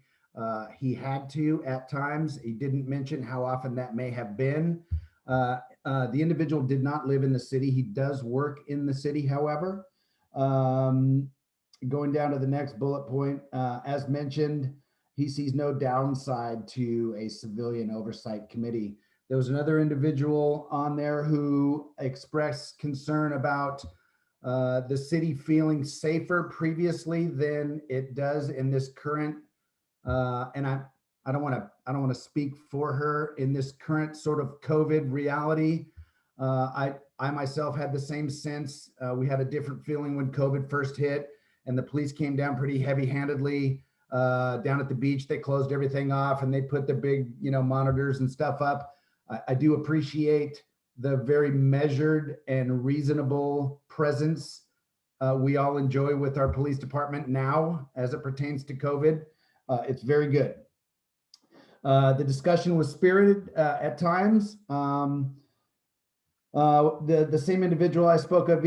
he had to at times. He didn't mention how often that may have been. The individual did not live in the city. He does work in the city, however. Going down to the next bullet point, as mentioned, he sees no downside to a civilian oversight committee. There was another individual on there who expressed concern about the city feeling safer previously than it does in this current, and I don't want to speak for her in this current sort of COVID reality. I myself had the same sense. We had a different feeling when COVID first hit, and the police came down pretty heavy-handedly down at the beach. They closed everything off, and they put the big, monitors and stuff up. I do appreciate the very measured and reasonable presence we all enjoy with our police department now as it pertains to COVID. It's very good. The discussion was spirited at times. The same individual I spoke of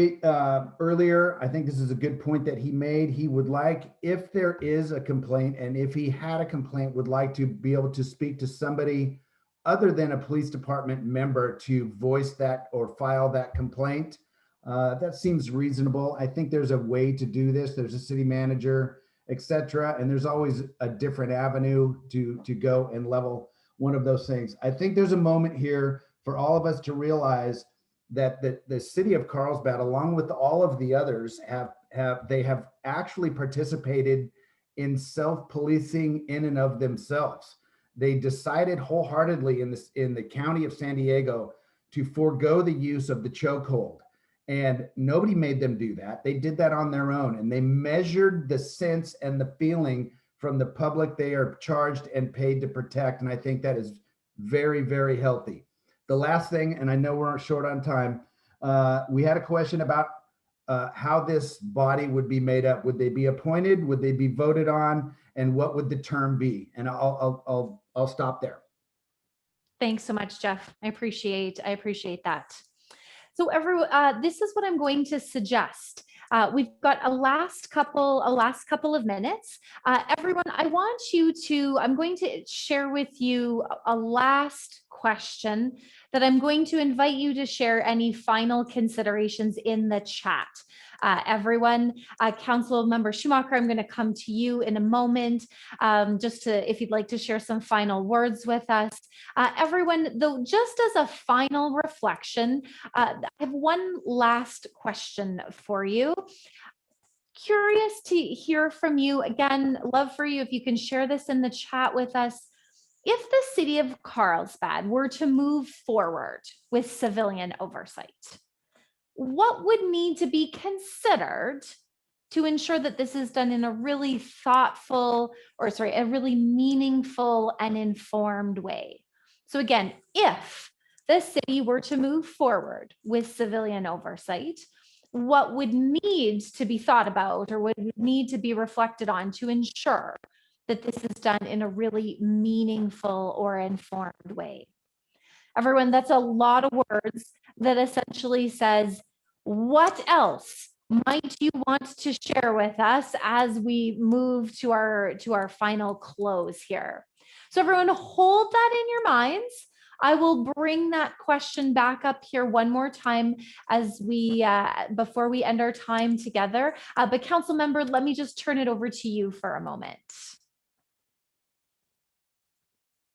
earlier, I think this is a good point that he made. He would like, if there is a complaint, and if he had a complaint, would like to be able to speak to somebody other than a police department member to voice that or file that complaint. That seems reasonable. I think there's a way to do this. There's a city manager, etc., and there's always a different avenue to go and level one of those things. I think there's a moment here for all of us to realize that the city of Carlsbad, along with all of the others, have actually participated in self-policing in and of themselves. They decided wholeheartedly in the county of San Diego to forego the use of the chokehold. And nobody made them do that. They did that on their own, and they measured the sense and the feeling from the public they are charged and paid to protect. And I think that is very, very healthy. The last thing, and I know we're short on time, we had a question about how this body would be made up. Would they be appointed? Would they be voted on? And what would the term be? And I'll stop there. Thanks so much, Jeff. I appreciate that. So this is what I'm going to suggest. We've got a last couple of minutes. Everyone, I'm going to share with you a last question that I'm going to invite you to share any final considerations in the chat. Everyone, Councilmember Schumacher, I'm going to come to you in a moment, just to, if you'd like to share some final words with us. Everyone, though, just as a final reflection, I have one last question for you. Curious to hear from you. Again, love for you if you can share this in the chat with us. If the city of Carlsbad were to move forward with civilian oversight, what would need to be considered to ensure that this is done in a really thoughtful, or sorry, a really meaningful and informed way? So again, if the city were to move forward with civilian oversight, what would need to be thought about or would need to be reflected on to ensure that this is done in a really meaningful or informed way? Everyone, that's a lot of words that essentially says, what else might you want to share with us as we move to our final close here? So everyone, hold that in your minds. I will bring that question back up here one more time as we before we end our time together. But council member, let me just turn it over to you for a moment.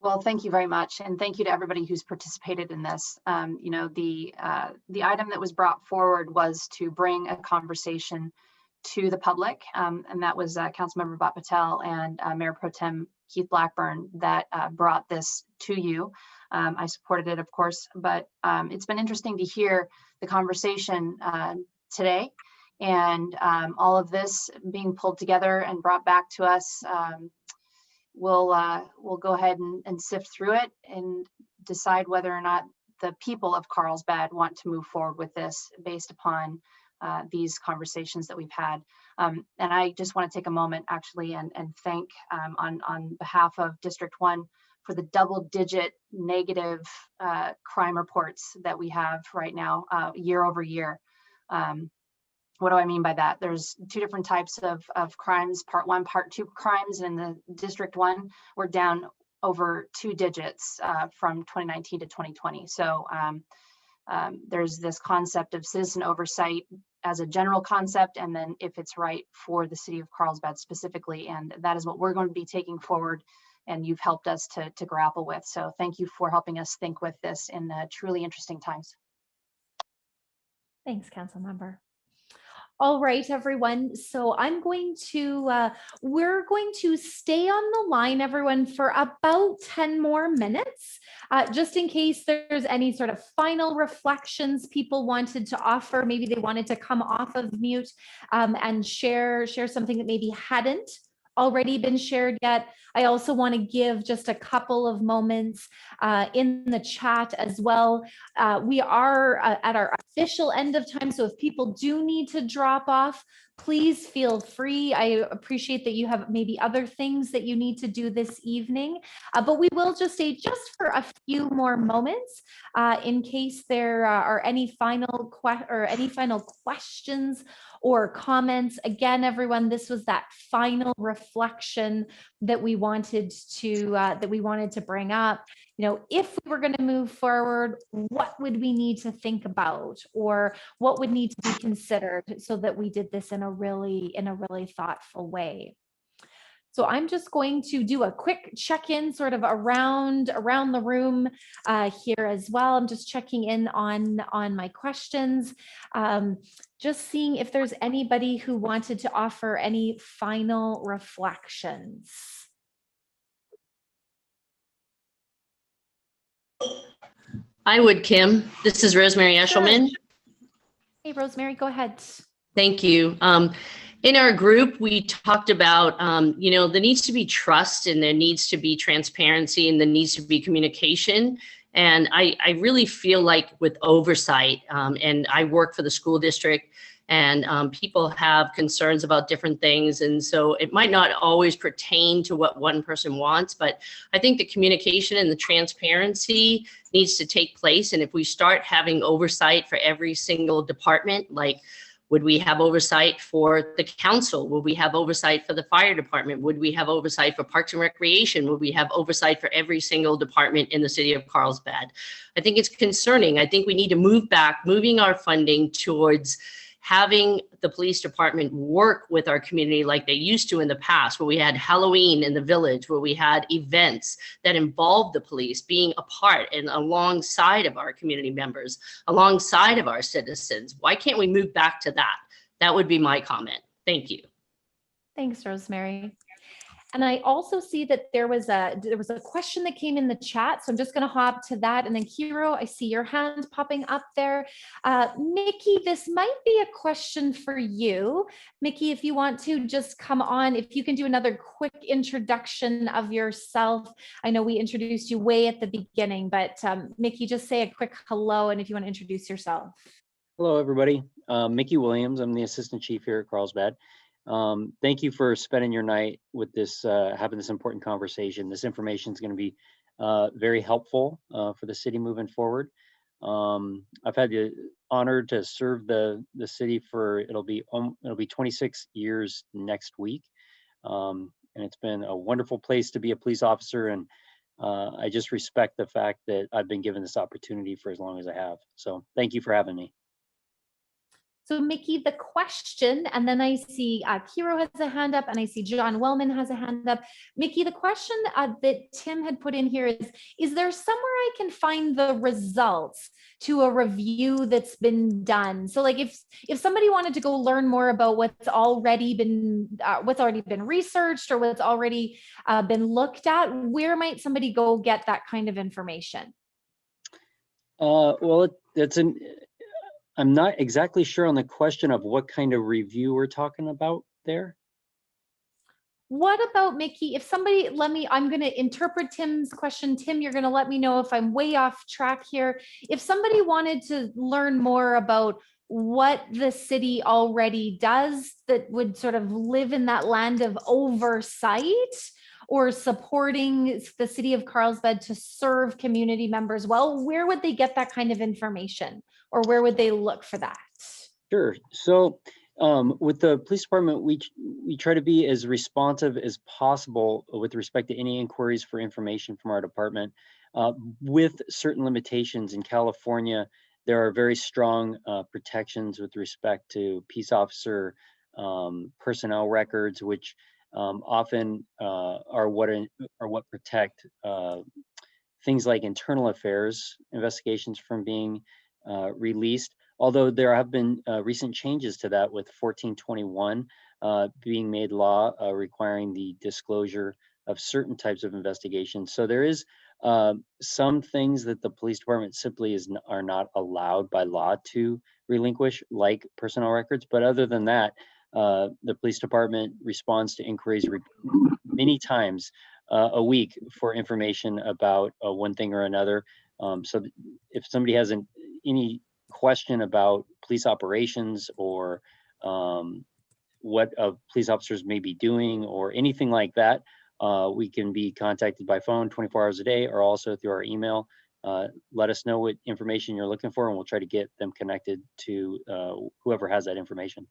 Well, thank you very much. And thank you to everybody who's participated in this. You know, the item that was brought forward was to bring a conversation to the public. And that was Councilmember Bat Patel and Mayor Pro Tem Keith Blackburn that brought this to you. I supported it, of course, but it's been interesting to hear the conversation today and all of this being pulled together and brought back to us. We'll go ahead and sift through it and decide whether or not the people of Carlsbad want to move forward with this based upon these conversations that we've had. And I just want to take a moment actually and thank on behalf of District 1 for the double-digit negative crime reports that we have right now, year over year. What do I mean by that? There's two different types of crimes, part 1, part 2 crimes. In the District 1, we're down over 2 digits from 2019 to 2020. So there's this concept of citizen oversight as a general concept, and then if it's right for the city of Carlsbad specifically, and that is what we're going to be taking forward, and you've helped us to grapple with. So thank you for helping us think with this in truly interesting times. Thanks, council member. All right, everyone. So I'm going to, we're going to stay on the line, everyone, for about 10 more minutes, just in case there's any sort of final reflections people wanted to offer. Maybe they wanted to come off of mute and share something that maybe hadn't already been shared yet. I also want to give just a couple of moments in the chat as well. We are at our official end of time, so if people do need to drop off, please feel free. I appreciate that you have maybe other things that you need to do this evening, but we will just stay just for a few more moments in case there are any final questions or comments. Again, everyone, this was that final reflection that we wanted to bring up. You know, if we were going to move forward, what would we need to think about, or what would need to be considered so that we did this in a really thoughtful way? So I'm just going to do a quick check-in sort of around the room here as well. I'm just checking in on my questions, just seeing if there's anybody who wanted to offer any final reflections. I would, Kim. This is Rosemary Eshelman. Sure. Hey, Rosemary, go ahead. Thank you. In our group, we talked about, you know, there needs to be trust and there needs to be transparency and there needs to be communication. And I really feel like with oversight, and I work for the school district, and people have concerns about different things. And so it might not always pertain to what one person wants, but I think the communication and the transparency needs to take place. And if we start having oversight for every single department, like Would we have oversight for the council? Would we have oversight for the fire department? Would we have oversight for Parks and Recreation? Would we have oversight for every single department in the city of Carlsbad? I think it's concerning. I think we need to moving our funding towards having the police department work with our community like they used to in the past, where we had Halloween in the village, where we had events that involved the police being a part and alongside of our community members, alongside of our citizens. Why can't we move back to that? That would be my comment. Thank you. Thanks, Rosemary. And I also see that there was a question that came in the chat. So I'm just going to hop to that. And then Kiro, I see your hand popping up there. Mickey, this might be a question for you. Mickey, if you want to just come on, if you can do another quick introduction of yourself. I know we introduced you way at the beginning, but Mickey, just say a quick hello. And if you want to introduce yourself. Hello, everybody. Mickey Williams. I'm the assistant chief here at Carlsbad. Thank you for spending your night with this, having this important conversation. This information is going to be very helpful for the city moving forward. I've had the honor to serve the city for it'll be 26 years next week, and it's been a wonderful place to be a police officer. And I just respect the fact that I've been given this opportunity for as long as I have. So thank you for having me. So Mickey, the question, and then I see Kiro has a hand up and I see John Wellman has a hand up. Mickey, the question that Tim had put in here is there somewhere I can find the results to a review that's been done? So like if somebody wanted to go learn more about what's already been researched or what's already been looked at, where might somebody go get that kind of information? Well, I'm not exactly sure on the question of what kind of review we're talking about there. What about Mickey? If somebody, I'm going to interpret Tim's question. Tim, you're going to let me know if I'm way off track here. If somebody wanted to learn more about what the city already does that would sort of live in that land of oversight or supporting the city of Carlsbad to serve community members well, where would they get that kind of information? Or where would they look for that? Sure. So with the police department, we try to be as responsive as possible with respect to any inquiries for information from our department. With certain limitations in California, there are very strong protections with respect to peace officer personnel records, which often are what protect things like internal affairs investigations from being released, although there have been recent changes to that with 1421 being made law requiring the disclosure of certain types of investigations. So there is some things that the police department simply are not allowed by law to relinquish, like personnel records. But other than that, the police department responds to inquiries many times a week for information about one thing or another. So if somebody has any question about police operations or what police officers may be doing or anything like that, we can be contacted by phone 24 hours a day or also through our email. Let us know what information you're looking for and we'll try to get them connected to whoever has that information.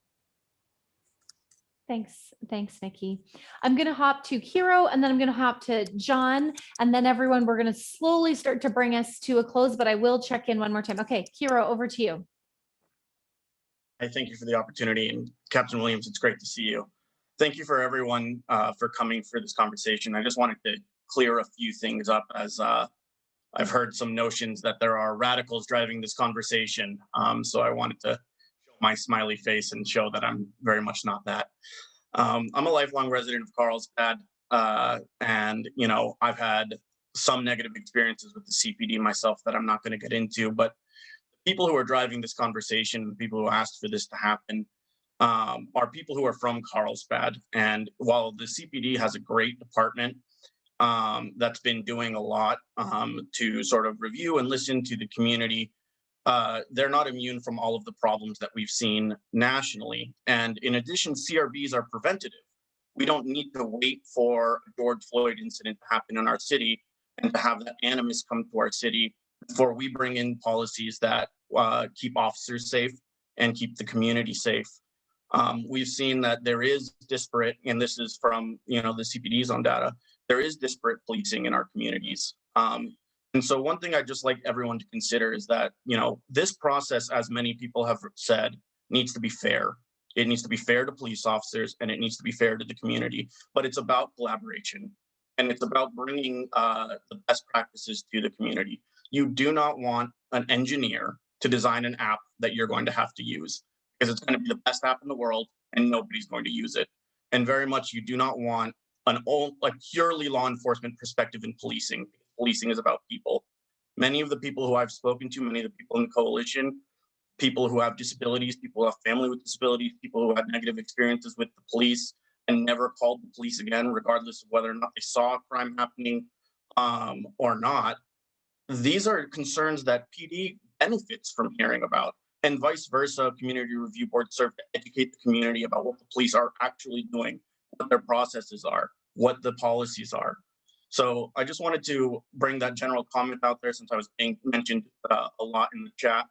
Thanks, Mickey. I'm going to hop to Kiro and then I'm going to hop to John and then everyone, we're going to slowly start to bring us to a close, but I will check in one more time. Okay, Kiro, over to you. I thank you for the opportunity, and Captain Williams, it's great to see you. Thank you for everyone for coming for this conversation. I just wanted to clear a few things up as I've heard some notions that there are radicals driving this conversation. So I wanted to my smiley face and show that I'm very much not that. I'm a lifelong resident of Carlsbad, and I've had some negative experiences with the CPD myself that I'm not going to get into, but the people who are driving this conversation, the people who asked for this to happen, are people who are from Carlsbad. And while the CPD has a great department that's been doing a lot to sort of review and listen to the community, they're not immune from all of the problems that we've seen nationally. And in addition, CRBs are preventative. We don't need to wait for a George Floyd incident to happen in our city and to have that animus come to our city before we bring in policies that keep officers safe and keep the community safe. We've seen that there is disparate, and this is from, the CPD's on data, there is disparate policing in our communities. And so one thing I'd just like everyone to consider is that, this process, as many people have said, needs to be fair. It needs to be fair to police officers, and it needs to be fair to the community, but it's about collaboration, and it's about bringing the best practices to the community. You do not want an engineer to design an app that you're going to have to use, because it's going to be the best app in the world and nobody's going to use it. And very much, you do not want a purely law enforcement perspective in policing. Policing is about people. Many of the people who I've spoken to, many of the people in the coalition, people who have disabilities, people who have family with disabilities, people who had negative experiences with the police and never called the police again, regardless of whether or not they saw a crime happening or not. These are concerns that PD benefits from hearing about, and vice versa. Community review boards serve to educate the community about what the police are actually doing, what their processes are, what the policies are. So I just wanted to bring that general comment out there, since I was being mentioned a lot in the chat,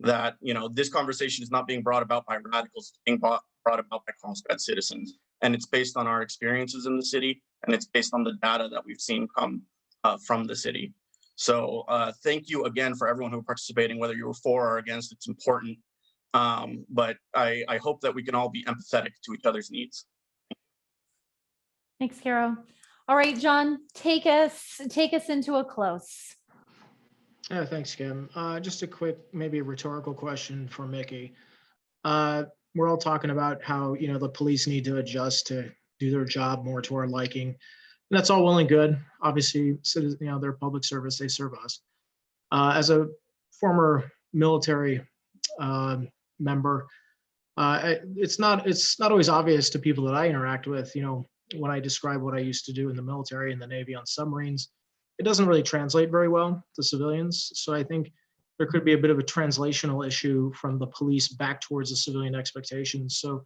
that this conversation is not being brought about by radicals, it's being brought about by Carlsbad citizens, and it's based on our experiences in the city, and it's based on the data that we've seen come from the city. So thank you again for everyone who participating, whether you were for or against. It's important, but I hope that we can all be empathetic to each other's needs. Thanks, Carol. All right, John, take us into a close. Yeah, thanks, Kim. Just a quick, maybe rhetorical question for Mickey. We're all talking about how, the police need to adjust to do their job more to our liking. And that's all well and good. Obviously, they're public service, they serve us. As a former military member, it's not always obvious to people that I interact with, when I describe what I used to do in the military and the Navy on submarines. It doesn't really translate very well to civilians. So I think there could be a bit of a translational issue from the police back towards the civilian expectations. So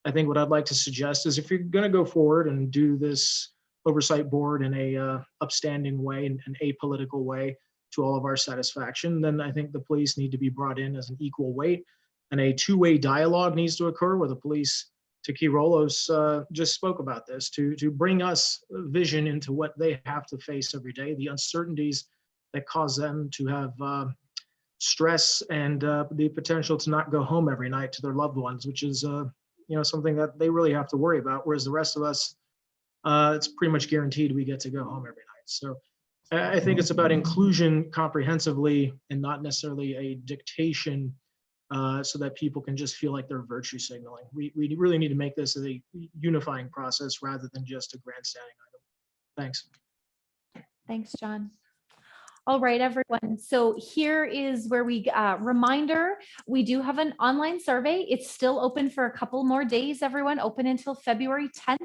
I think what I'd like to suggest is, if you're going to go forward and do this oversight board in a upstanding way and an apolitical way to all of our satisfaction, then I think the police need to be brought in as an equal weight, and a two-way dialogue needs to occur where the police, Taki Rolos just spoke about this, to bring us vision into what they have to face every day, the uncertainties that cause them to have stress and the potential to not go home every night to their loved ones, which is something that they really have to worry about, whereas the rest of us, it's pretty much guaranteed we get to go home every night. So I think it's about inclusion comprehensively and not necessarily a dictation, so that people can just feel like they're virtue signaling. We really need to make this a unifying process rather than just a grandstanding item. Thanks. Thanks, John. All right, everyone. So here is where we reminder, we do have an online survey. It's still open for a couple more days, everyone, open until February 10th.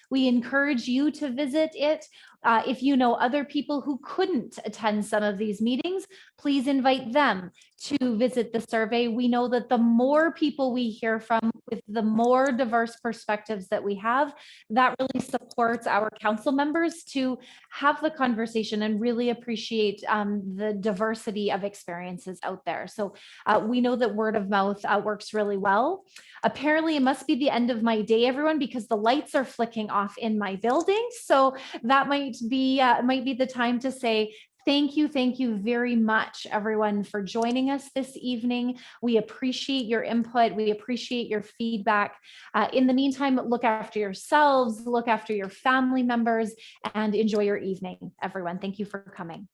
We encourage you to visit it. If you know other people who couldn't attend some of these meetings, please invite them to visit the survey. We know that the more people we hear from, with the more diverse perspectives that we have, that really supports our council members to have the conversation and really appreciate the diversity of experiences out there. So we know that word of mouth works really well. Apparently, it must be the end of my day, everyone, because the lights are flicking off in my building. So that might be the time to say thank you very much, everyone, for joining us this evening. We appreciate your input. We appreciate your feedback. In the meantime, look after yourselves, look after your family members, and enjoy your evening, everyone. Thank you for coming.